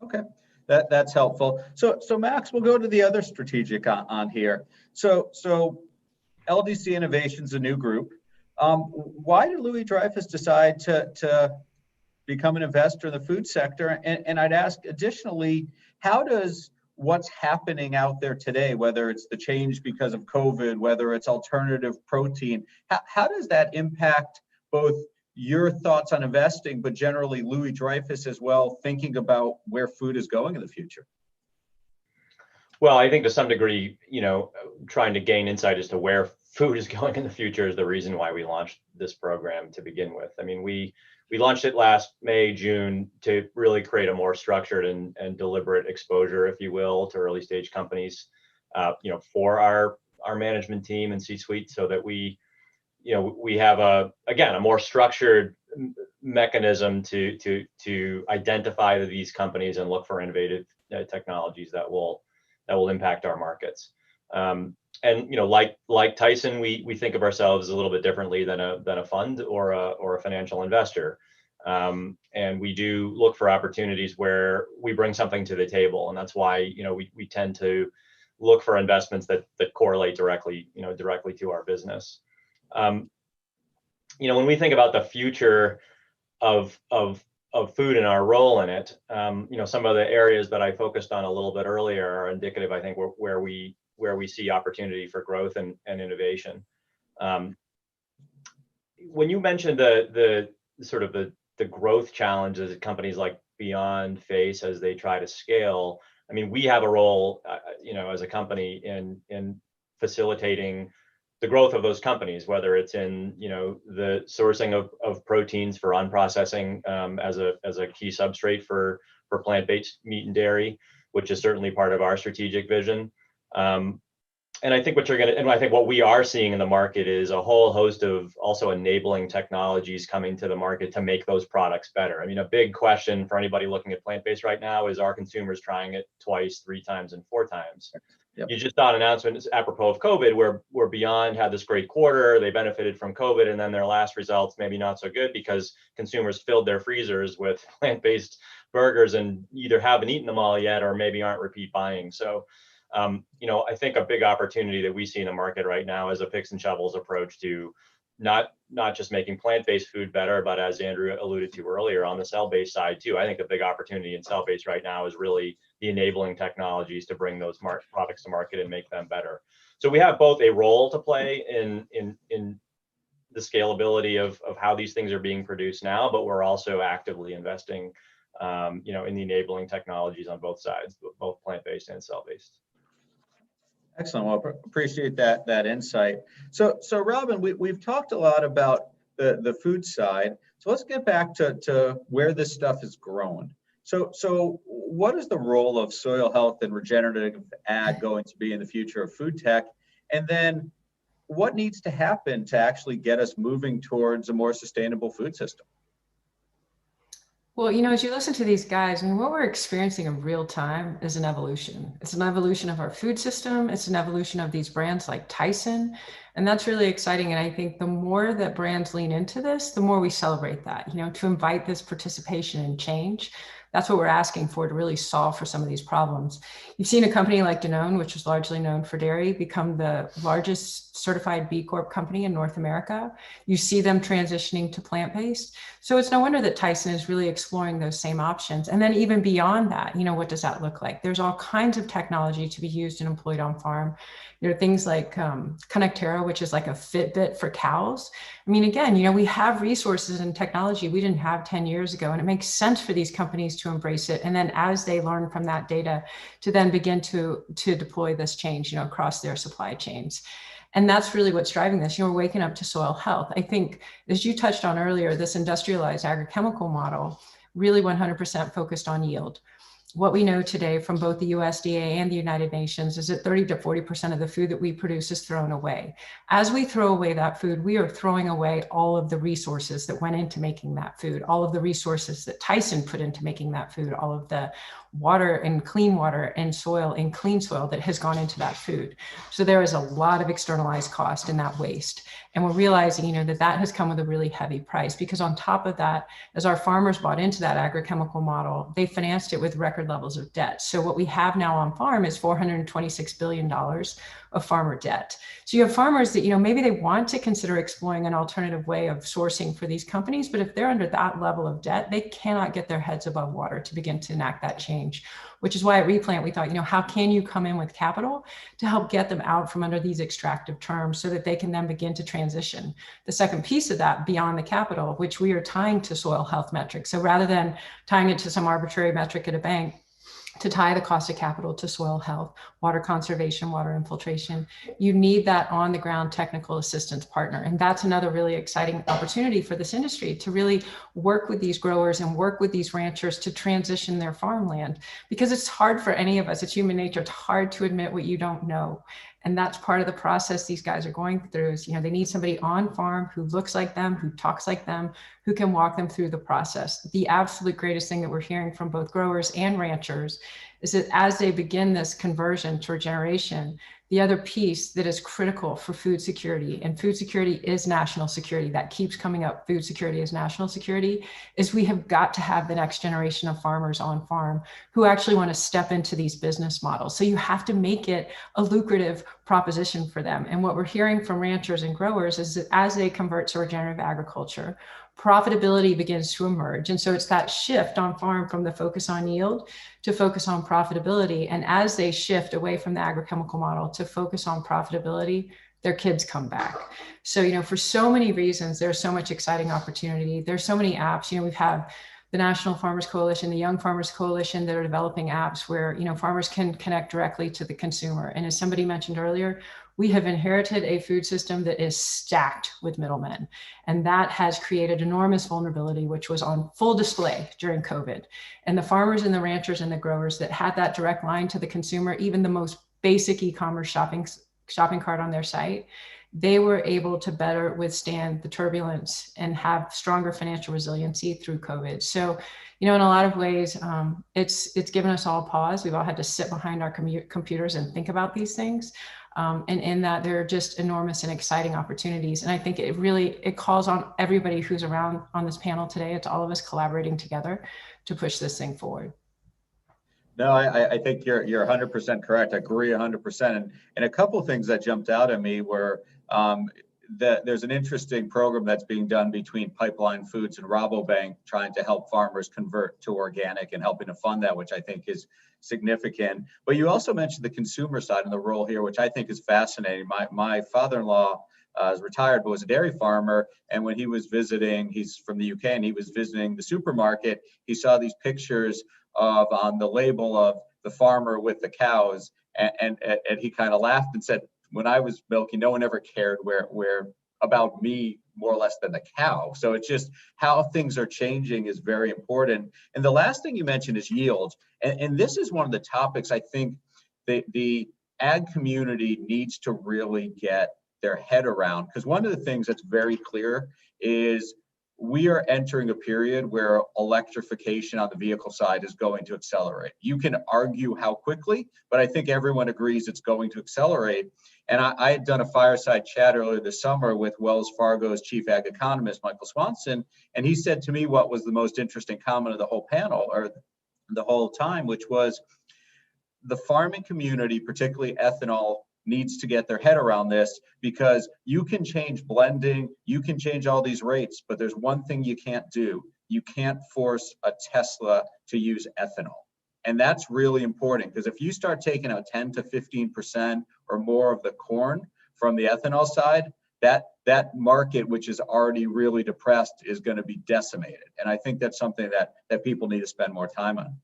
Okay, that's helpful. So Max, we'll go to the other strategic on here. So LDC Innovation's a new group. Why did Louis Dreyfus decide to become an investor in the food sector? And I'd ask additionally, how does what's happening out there today, whether it's the change because of COVID, whether it's alternative protein, how does that impact both your thoughts on investing, but generally Louis Dreyfus as well, thinking about where food is going in the future? Well, I think to some degree, trying to gain insight as to where food is going in the future is the reason why we launched this program to begin with. I mean, we launched it last May, June to really create a more structured and deliberate exposure, if you will, to early stage companies, for our management team and C-suite, so that we have a more structured mechanism to identify these companies and look for innovative technologies that will impact our markets. And like Tyson, we think of ourselves a little bit differently than a fund or a financial investor. And we do look for opportunities where we bring something to the table, and that's why we tend to look for investments that correlate directly to our business. When we think about the future of food and our role in it, some of the areas that I focused on a little bit earlier are indicative, I think, where we see opportunity for growth and innovation. When you mentioned the sort of the growth challenges that companies like Beyond face as they try to scale, I mean, we have a role, as a company in facilitating the growth of those companies, whether it's in the sourcing of proteins for on-processing as a key substrate for plant-based meat and dairy, which is certainly part of our strategic vision. And I think what we are seeing in the market is a whole host of also enabling technologies coming to the market to make those products better. I mean, a big question for anybody looking at plant-based right now is, are consumers trying it twice, 3 times, and 4 times? Yep. You just saw an announcement apropos of COVID where Beyond had this great quarter. They benefited from COVID, and then their last results maybe not so good because consumers filled their freezers with plant-based burgers and either haven't eaten them all yet or maybe aren't repeat buying. So I think a big opportunity that we see in the market right now is a picks and shovels approach to not just making plant-based food better, but as Andrew alluded to earlier, on the cell-based side too. I think a big opportunity in cell-based right now is really the enabling technologies to bring those products to market and make them better. So we have both a role to play in the scalability of how these things are being produced now, but we're also actively investing in the enabling technologies on both sides, both plant-based and cell-based. Excellent. Well, appreciate that insight. So Robin, we've talked a lot about the food side. So let's get back to where this stuff is grown. So what is the role of soil health and regenerative ag going to be in the future of food tech? And then what needs to happen to actually get us moving towards a more sustainable food system? Well, as you listen to these guys, I mean, what we're experiencing in real time is an evolution. It's an evolution of our food system. It's an evolution of these brands like Tyson. And that's really exciting. And I think the more that brands lean into this, the more we celebrate that, to invite this participation and change. That's what we're asking for to really solve for some of these problems. You've seen a company like Danone, which is largely known for dairy, become the largest certified B Corp company in North America. You see them transitioning to plant-based. So it's no wonder that Tyson is really exploring those same options. And then even beyond that, what does that look like? There's all kinds of technology to be used and employed on farm. There are things like Connectera, which is like a Fitbit for cows. I mean, again, we have resources and technology we didn't have 10 years ago, and it makes sense for these companies to embrace it. And then as they learn from that data, to then begin to deploy this change, across their supply chains. And that's really what's driving this. We're waking up to soil health. I think, as you touched on earlier, this industrialized agrochemical model really 100% focused on yield. what we know today from both the USDA and the United Nations is that 30 to 40% of the food that we produce is thrown away. As we throw away that food, we are throwing away all of the resources that went into making that food, all of the resources that Tyson put into making that food, all of the water and clean water and soil and clean soil that has gone into that food. So there is a lot of externalized cost in that waste. And we're realizing, that has come with a really heavy price, because on top of that, as our farmers bought into that agrochemical model, they financed it with record levels of debt. So what we have now on farm is $426 billion of farmer debt. So you have farmers that, maybe they want to consider exploring an alternative way of sourcing for these companies, but if they're under that level of debt, they cannot get their heads above water to begin to enact that change, which is why at Replant, we thought, how can you come in with capital to help get them out from under these extractive terms so that they can then begin to transition. The second piece of that, beyond the capital, which we are tying to soil health metrics. So rather than tying it to some arbitrary metric at a bank, to tie the cost of capital to soil health, water conservation, water infiltration, you need that on the ground technical assistance partner. And that's another really exciting opportunity for this industry to really work with these growers and work with these ranchers to transition their farmland, because it's hard for any of us. It's human nature. It's hard to admit what you don't know. And that's part of the process these guys are going through is, they need somebody on farm who looks like them, who talks like them, who can walk them through the process. The absolute greatest thing that we're hearing from both growers and ranchers is that as they begin this conversion to regeneration, the other piece that is critical for food security, and food security is national security, that keeps coming up, food security is national security, is we have got to have the next generation of farmers on farm who actually want to step into these business models. So you have to make it a lucrative proposition for them. And what we're hearing from ranchers and growers is that as they convert to regenerative agriculture, profitability begins to emerge. And so it's that shift on farm from the focus on yield to focus on profitability. And as they shift away from the agrochemical model to focus on profitability, their kids come back. So, for so many reasons, there's so much exciting opportunity. There's so many apps. We've had the National Farmers Coalition, the Young Farmers Coalition that are developing apps where, farmers can connect directly to the consumer. And as somebody mentioned earlier, we have inherited a food system that is stacked with middlemen. And that has created enormous vulnerability, which was on full display during COVID. And the farmers and the ranchers and the growers that had that direct line to the consumer, even the most basic e-commerce shopping cart on their site, they were able to better withstand the turbulence and have stronger financial resiliency through COVID. So, in a lot of ways, it's given us all pause. We've all had to sit behind our computers and think about these things. And in that, there are just enormous and exciting opportunities. And I think it calls on everybody who's around on this panel today. It's all of us collaborating together to push this thing forward. No, I think you're 100% correct. I agree 100%. And a couple of things that jumped out at me were that there's an interesting program that's being done between Pipeline Foods and Rabobank trying to help farmers convert to organic and helping to fund that, which I think is significant. But you also mentioned the consumer side and the role here, which I think is fascinating. My father-in-law is retired, but was a dairy farmer. And when he was visiting, he's from the UK, and he was visiting the supermarket, he saw these pictures of on the label of the farmer with the cows. And he kind of laughed and said, when I was milking, no one ever cared where about me more or less than the cow. So it's just how things are changing is very important. And the last thing you mentioned is yield. And this is one of the topics I think the ag community needs to really get their head around. Because one of the things that's very clear is we are entering a period where electrification on the vehicle side is going to accelerate. You can argue how quickly, but I think everyone agrees it's going to accelerate. And I had done a fireside chat earlier this summer with Wells Fargo's chief ag economist, Michael Swanson, and he said to me what was the most interesting comment of the whole panel, or the whole time, which was the farming community, particularly ethanol, needs to get their head around this, because you can change blending, you can change all these rates, but there's one thing you can't do. You can't force a Tesla to use ethanol. And that's really important, because if you start taking out 10 to 15% or more of the corn from the ethanol side, that market, which is already really depressed, is going to be decimated. And I think that's something that people need to spend more time on.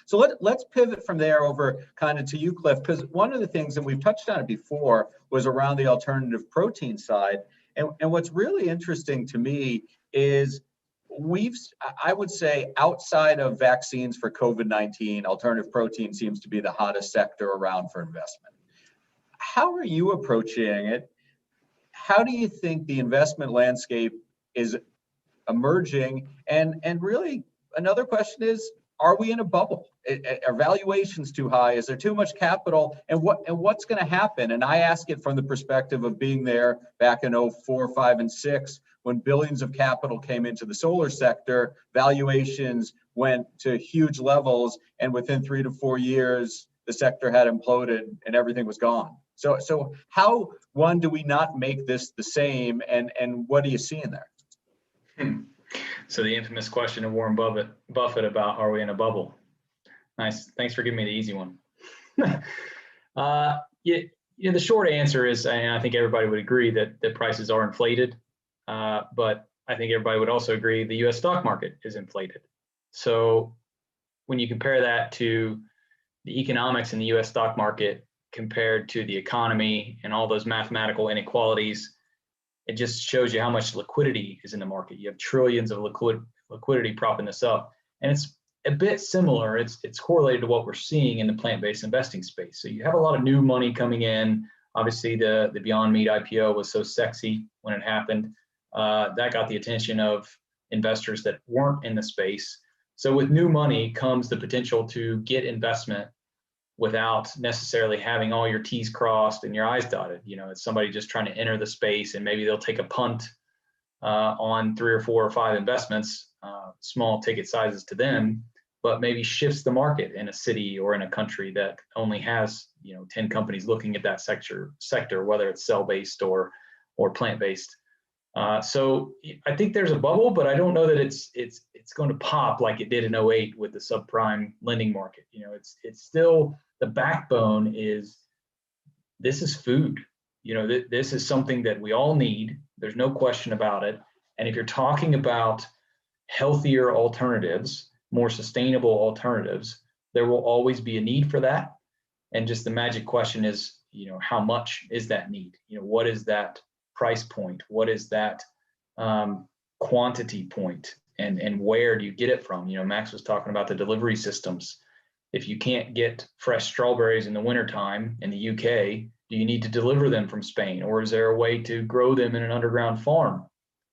So let's pivot from there over kind of to you, Cliff, because one of the things, and we've touched on it before, was around the alternative protein side. And what's really interesting to me is I would say outside of vaccines for COVID-19, alternative protein seems to be the hottest sector around for investment. How are you approaching it? How do you think the investment landscape is emerging? And really, another question is, are we in a bubble? Are valuations too high? Is there too much capital? And what's going to happen? And I ask it from the perspective of being there back in 04, 05, and 6, when billions of capital came into the solar sector, valuations went to huge levels, and within 3 to 4 years, the sector had imploded and everything was gone. So how, one, do we not make this the same, and what do you see in there? So the infamous question of Warren Buffett about, are we in a bubble? Nice. Thanks for giving me the easy one. The short answer is, and I think everybody would agree, that prices are inflated. But I think everybody would also agree the U.S. stock market is inflated. So when you compare that to the economics in the U.S. stock market compared to the economy and all those mathematical inequalities, it just shows you how much liquidity is in the market. You have trillions of liquidity propping this up. And it's a bit similar. It's correlated to what we're seeing in the plant-based investing space. So you have a lot of new money coming in. Obviously, the Beyond Meat IPO was so sexy when it happened. That got the attention of investors that weren't in the space. So with new money comes the potential to get investment without necessarily having all your T's crossed and your I's dotted. You know, it's somebody just trying to enter the space, and maybe they'll take a punt on 3 or 4 or 5 investments, small ticket sizes to them, but maybe shifts the market in a city or in a country that only has, 10 companies looking at that sector, whether it's cell-based or plant-based. So I think there's a bubble, but I don't know that it's going to pop like it did in 08 with the subprime lending market. It's still, the backbone is, this is food. This is something that we all need. There's no question about it. And if you're talking about healthier alternatives, more sustainable alternatives, there will always be a need for that. And just the magic question is, how much is that need? What is that price point? What is that quantity point? And where do you get it from? Max was talking about the delivery systems. If you can't get fresh strawberries in the wintertime in the UK, do you need to deliver them from Spain? Or is there a way to grow them in an underground farm?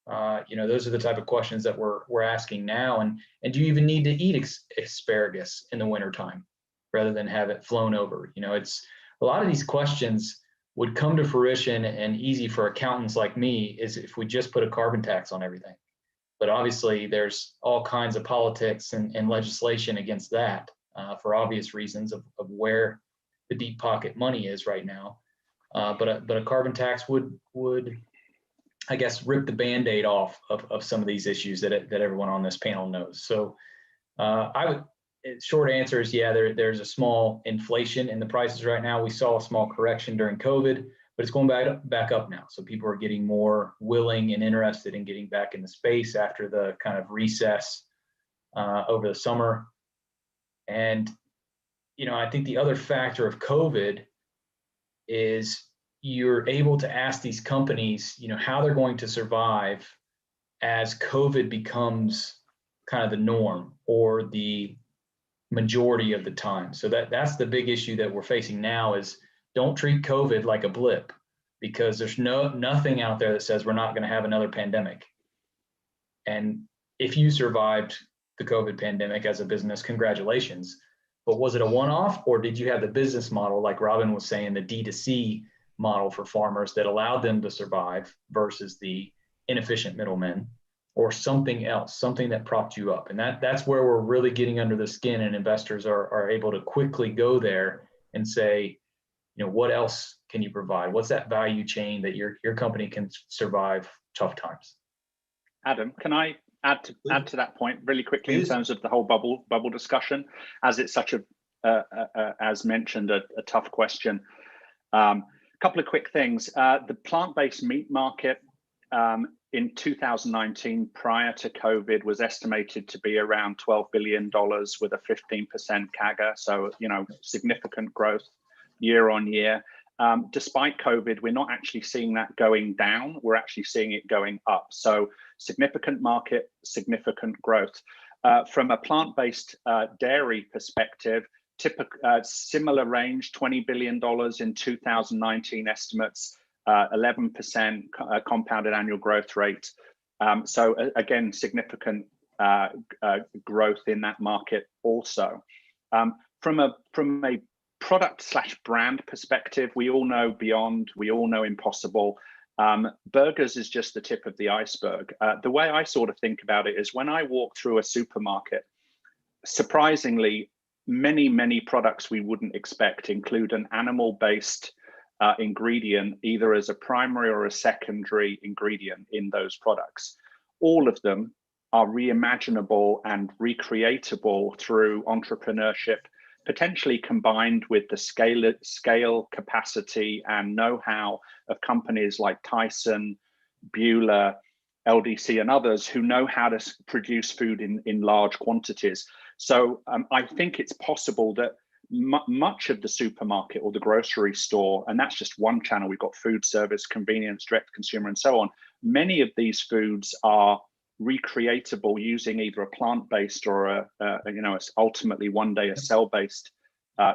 Those are the type of questions that we're asking now. And do you even need to eat asparagus in the wintertime rather than have it flown over? It's a lot of these questions would come to fruition, and easy for accountants like me is if we just put a carbon tax on everything. But obviously there's all kinds of politics and legislation against that for obvious reasons of where the deep pocket money is right now. But a carbon tax would I guess rip the Band-Aid off of some of these issues that everyone on this panel knows. So short answer is, yeah, there's a small inflation in the prices right now. We saw a small correction during COVID, but it's going back up now. So people are getting more willing and interested in getting back in the space after the kind of recess over the summer. And, I think the other factor of COVID is you're able to ask these companies, how they're going to survive as COVID becomes kind of the norm or the majority of the time. So that's the big issue that we're facing now is, don't treat COVID like a blip, because there's nothing out there that says we're not going to have another pandemic. And if you survived the COVID pandemic as a business, congratulations. But was it a one-off, or did you have the business model, like Robin was saying, the D2C model for farmers that allowed them to survive versus the inefficient middlemen, or something else, something that propped you up? And that's where we're really getting under the skin, and investors are able to quickly go there and say, what else can you provide? What's that value chain that your company can survive tough times? Adam, can I add to that point really quickly? Please. In terms of the whole bubble discussion, as it's such as mentioned, a tough question. Couple of quick things. The plant-based meat market in 2019, prior to COVID, was estimated to be around $12 billion with a 15% CAGR. So, significant growth year on year. despite COVID, we're not actually seeing that going down. We're actually seeing it going up. So significant market, significant growth. From a plant-based dairy perspective, similar range, $20 billion in 2019 estimates, 11% compounded annual growth rate. So again, significant growth in that market also. From a product/brand perspective, we all know Beyond, we all know Impossible. Burgers is just the tip of the iceberg. The way I sort of think about it is when I walk through a supermarket, surprisingly, many products we wouldn't expect include an animal-based ingredient, either as a primary or a secondary ingredient in those products. All of them are reimaginable and recreatable through entrepreneurship, potentially combined with the scale, capacity, and know-how of companies like Tyson, Beulah, LDC, and others who know how to produce food in large quantities. So I think it's possible that much of the supermarket or the grocery store, and that's just one channel, we've got food service, convenience, direct consumer, and so on. Many of these foods are recreatable using either a plant-based or ultimately one day a cell-based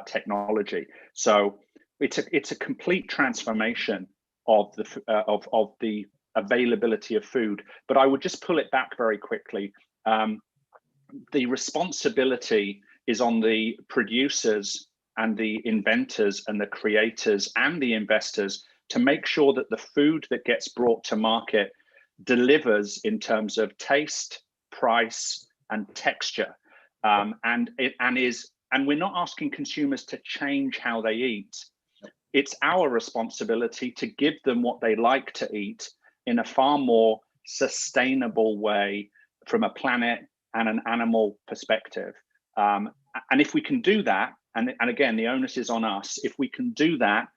technology. So it's a complete transformation of the availability of food. But I would just pull it back very quickly. The responsibility is on the producers and the inventors and the creators and the investors to make sure that the food that gets brought to market delivers in terms of taste, price, and texture. And we're not asking consumers to change how they eat. It's our responsibility to give them what they like to eat in a far more sustainable way from a planet and an animal perspective. And if we can do that, and again, the onus is on us, if we can do that,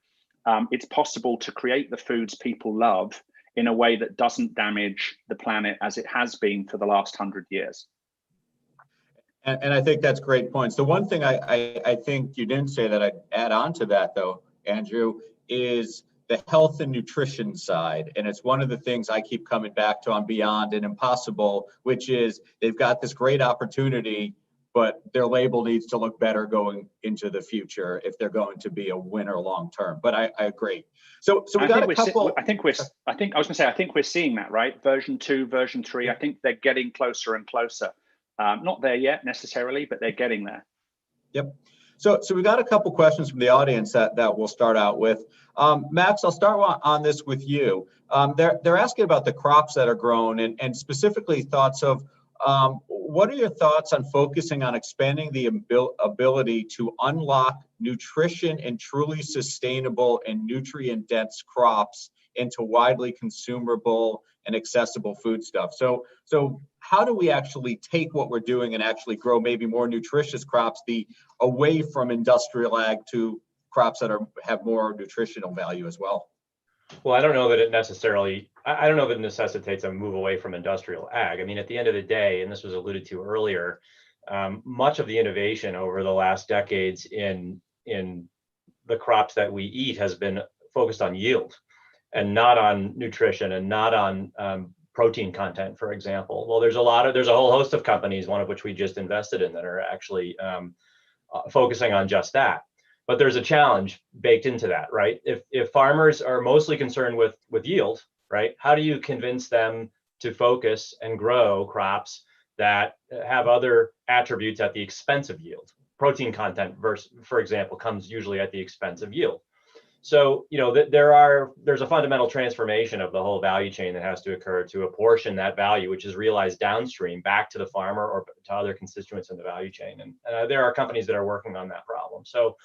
it's possible to create the foods people love in a way that doesn't damage the planet as it has been for the last 100 years. And I think that's great points. The one thing I think you didn't say that I'd add on to that, though, Andrew, is the health and nutrition side. And it's one of the things I keep coming back to on Beyond and Impossible, which is they've got this great opportunity, but their label needs to look better going into the future if they're going to be a winner long term. But I agree. So we got a couple. I think we're seeing that, right? Version 2, version 3. I think they're getting closer and closer. Not there yet necessarily, but they're getting there. Yep. So we got a couple questions from the audience that we'll start out with. Max, I'll start on this with you. They're asking about the crops that are grown and specifically thoughts of what are your thoughts on focusing on expanding the ability to unlock nutrition and truly sustainable and nutrient-dense crops into widely consumable and accessible foodstuff? So how do we actually take what we're doing and actually grow maybe more nutritious crops away from industrial ag to crops that have more nutritional value as well? Well, I don't know that it necessitates a move away from industrial ag. I mean, at the end of the day, and this was alluded to earlier, much of the innovation over the last decades in the crops that we eat has been focused on yield and not on nutrition and not on protein content, for example. Well, there's a whole host of companies, one of which we just invested in, that are actually focusing on just that. But there's a challenge baked into that, right? If farmers are mostly concerned with yield, right, how do you convince them to focus and grow crops that have other attributes at the expense of yield? Protein content, for example, comes usually at the expense of yield. So, there's a fundamental transformation of the whole value chain that has to occur to apportion that value, which is realized downstream back to the farmer or to other constituents in the value chain. And there are companies that are working on that problem. So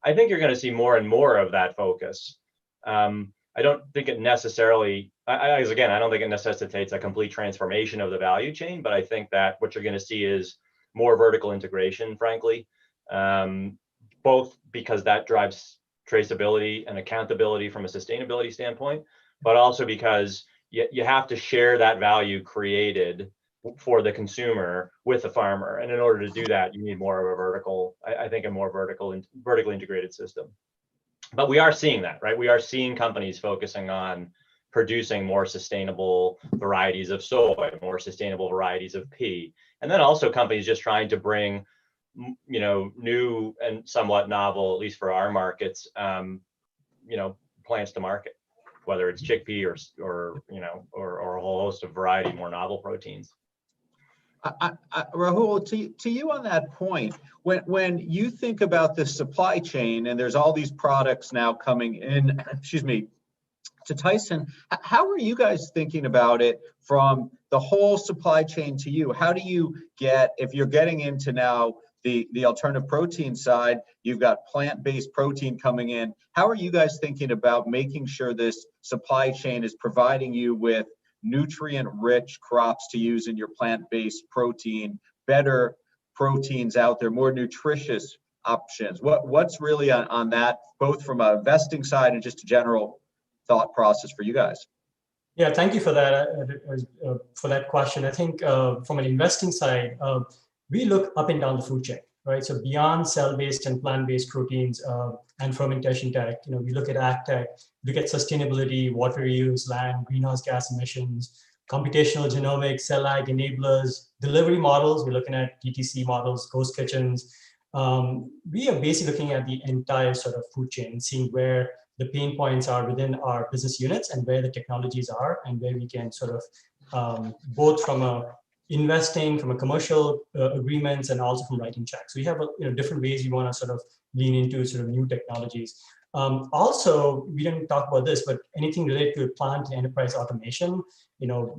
I think you're going to see more and more of that focus. I don't think it necessarily, I don't think it necessitates a complete transformation of the value chain, but I think that what you're going to see is more vertical integration, frankly, both because that drives traceability and accountability from a sustainability standpoint, but also because you have to share that value created for the consumer with the farmer. And in order to do that, you need more of a vertically integrated system. But we are seeing that, right? We are seeing companies focusing on producing more sustainable varieties of soy, more sustainable varieties of pea, and then also companies just trying to bring, new and somewhat novel, at least for our markets, plants to market, whether it's chickpea or a whole host of variety more novel proteins. Rahul, to you on that point, when you think about the supply chain and there's all these products now coming in, to Tyson, how are you guys thinking about it from the whole supply chain to you? How do you get, if you're getting into now the alternative protein side, you've got plant-based protein coming in. How are you guys thinking about making sure this supply chain is providing you with nutrient-rich crops to use in your plant-based protein, better proteins out there, more nutritious options? What's really on that, both from a vesting side and just a general thought process for you guys? Yeah, thank you for that question. I think from an investing side, we look up and down the food chain, right? So beyond cell-based and plant-based proteins and fermentation tech, we look at ag tech, look at sustainability, water use, land, greenhouse gas emissions, computational genomics, cell ag enablers, delivery models. We're looking at DTC models, ghost kitchens. We are basically looking at the entire sort of food chain and seeing where the pain points are within our business units and where the technologies are and where we can sort of both from a investing, from a commercial agreements, and also from writing checks. So we have different ways we want to sort of lean into sort of new technologies. Also, we didn't talk about this, but anything related to plant and enterprise automation,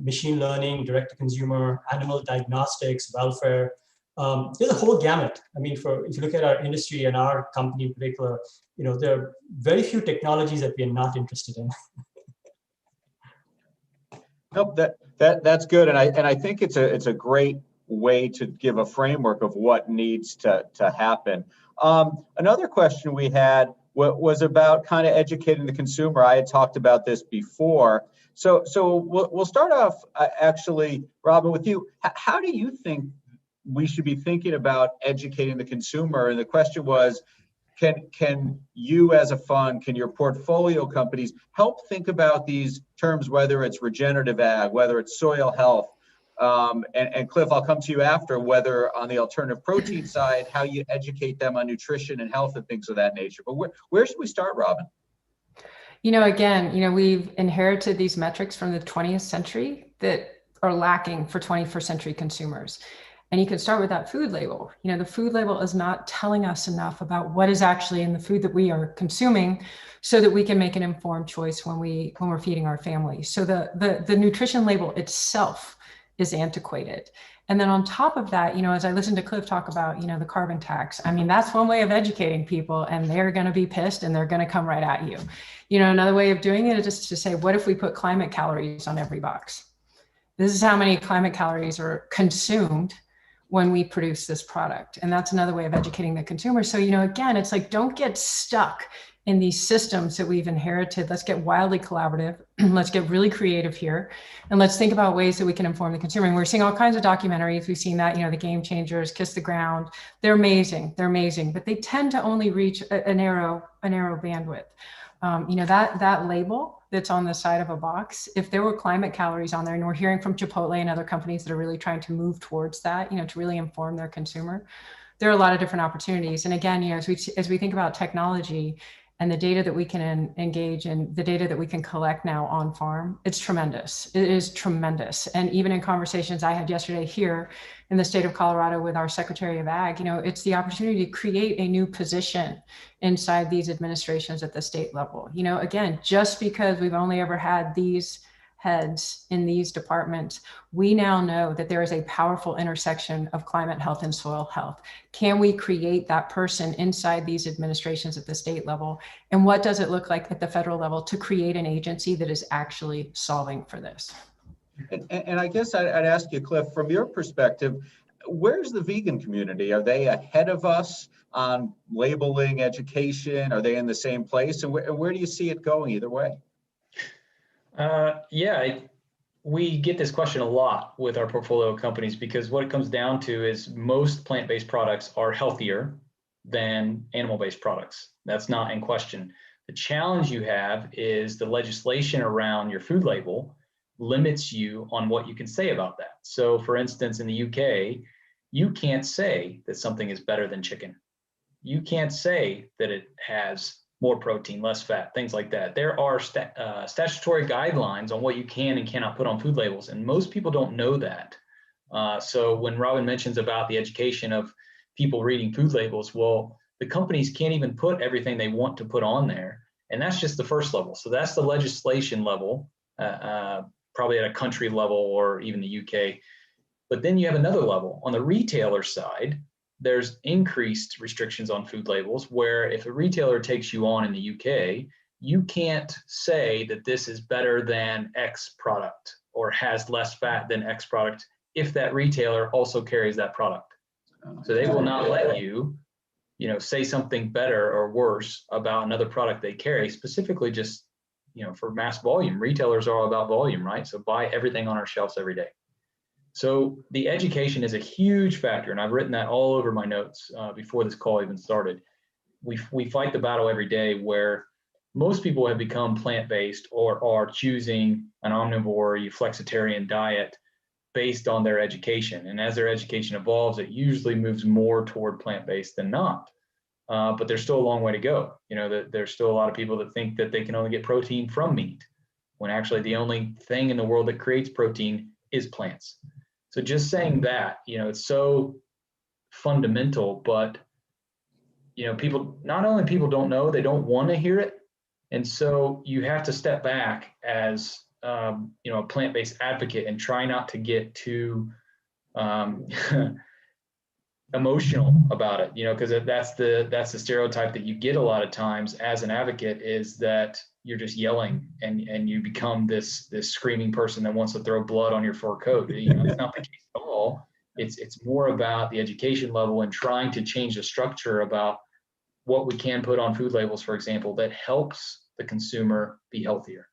machine learning, direct to consumer, animal diagnostics, welfare. There's a whole gamut. I mean, if you look at our industry and our company in particular, there are very few technologies that we are not interested in. Nope, that's good, and I think it's a great way to give a framework of what needs to happen. Another question we had was about kind of educating the consumer. I had talked about this before, so we'll start off actually, Robin, with you. How do you think we should be thinking about educating the consumer? And the question was, can you as a fund, can your portfolio companies help think about these terms, whether it's regenerative ag, whether it's soil health, and Cliff, I'll come to you after, whether on the alternative protein side, how you educate them on nutrition and health and things of that nature. But where should we start, Robin? Again, we've inherited these metrics from the 20th century that are lacking for 21st century consumers. And you can start with that food label. The food label is not telling us enough about what is actually in the food that we are consuming so that we can make an informed choice when we're feeding our family. So the nutrition label itself is antiquated. And then on top of that, as I listened to Cliff talk about, the carbon tax, I mean, that's one way of educating people, and they're going to be pissed and they're going to come right at you. Another way of doing it is just to say, what if we put climate calories on every box? This is how many climate calories are consumed when we produce this product. And that's another way of educating the consumer. So, again, it's like, don't get stuck in these systems that we've inherited. Let's get wildly collaborative. Let's get really creative here. And let's think about ways that we can inform the consumer. And we're seeing all kinds of documentaries. We've seen that, the Game Changers, Kiss the Ground. They're amazing. They're amazing, but they tend to only reach a narrow bandwidth. That label that's on the side of a box, if there were climate calories on there, and we're hearing from Chipotle and other companies that are really trying to move towards that, to really inform their consumer, there are a lot of different opportunities. And again, as we think about technology and the data that we can engage in, the data that we can collect now on farm, it's tremendous. It is tremendous. And even in conversations I had yesterday here in the state of Colorado with our Secretary of Ag, it's the opportunity to create a new position inside these administrations at the state level. Again, just because we've only ever had these heads in these departments, we now know that there is a powerful intersection of climate health and soil health. Can we create that person inside these administrations at the state level? And what does it look like at the federal level to create an agency that is actually solving for this? And I guess I'd ask you, Cliff, from your perspective, where's the vegan community? Are they ahead of us on labeling, education? Are they in the same place? And where do you see it going either way? We get this question a lot with our portfolio companies, because what it comes down to is most plant-based products are healthier than animal-based products. That's not in question. The challenge you have is the legislation around your food label limits you on what you can say about that. So for instance, in the UK, you can't say that something is better than chicken. You can't say that it has more protein, less fat, things like that. There are statutory guidelines on what you can and cannot put on food labels, and most people don't know that. So when Robin mentions about the education of people reading food labels, well, the companies can't even put everything they want to put on there, and that's just the first level. So that's the legislation level, probably at a country level or even the UK. But then you have another level. On the retailer side, there's increased restrictions on food labels where if a retailer takes you on in the UK, you can't say that this is better than X product or has less fat than X product if that retailer also carries that product. So they will not let you, say something better or worse about another product they carry, specifically just, for mass volume. Retailers are all about volume, right? So buy everything on our shelves every day. So the education is a huge factor, and I've written that all over my notes before this call even started. We fight the battle every day where most people have become plant-based or are choosing an omnivore, flexitarian diet based on their education. And as their education evolves, it usually moves more toward plant-based than not. But there's still a long way to go. There's still a lot of people that think that they can only get protein from meat, when actually the only thing in the world that creates protein is plants. So just saying that, it's so fundamental, but, people don't know, they don't want to hear it. And so you have to step back as, a plant-based advocate and try not to get too emotional about it, because that's the stereotype that you get a lot of times as an advocate, is that you're just yelling and you become this screaming person that wants to throw blood on your fur coat. It's not the case at all. It's more about the education level and trying to change the structure about what we can put on food labels, for example, that helps the consumer be healthier.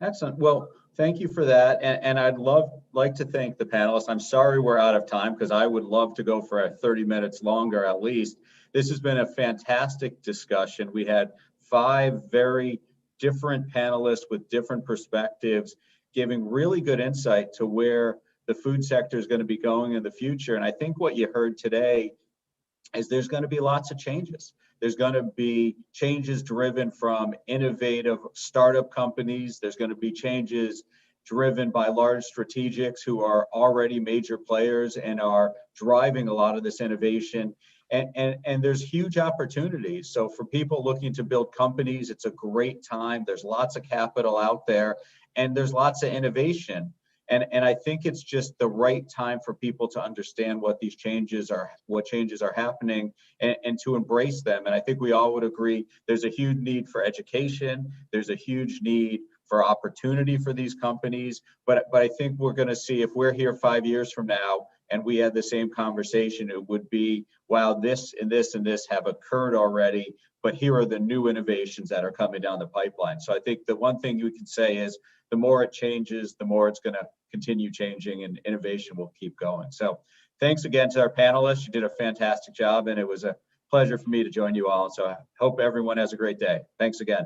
Excellent. Well, thank you for that. And I'd like to thank the panelists. I'm sorry we're out of time because I would love to go for 30 minutes longer at least. This has been a fantastic discussion. We had 5 very different panelists with different perspectives, giving really good insight to where the food sector is going to be going in the future. And I think what you heard today is there's going to be lots of changes. There's going to be changes driven from innovative startup companies. There's going to be changes driven by large strategics who are already major players and are driving a lot of this innovation. And there's huge opportunities. So for people looking to build companies, it's a great time. There's lots of capital out there and there's lots of innovation. And I think it's just the right time for people to understand what changes are happening and to embrace them. And I think we all would agree there's a huge need for education. There's a huge need for opportunity for these companies. But I think we're going to see, if we're here 5 years from now and we had the same conversation, it would be, wow, this and this and this have occurred already, but here are the new innovations that are coming down the pipeline. So I think the one thing you can say is the more it changes, the more it's going to continue changing and innovation will keep going. So thanks again to our panelists. You did a fantastic job and it was a pleasure for me to join you all. So I hope everyone has a great day. Thanks again.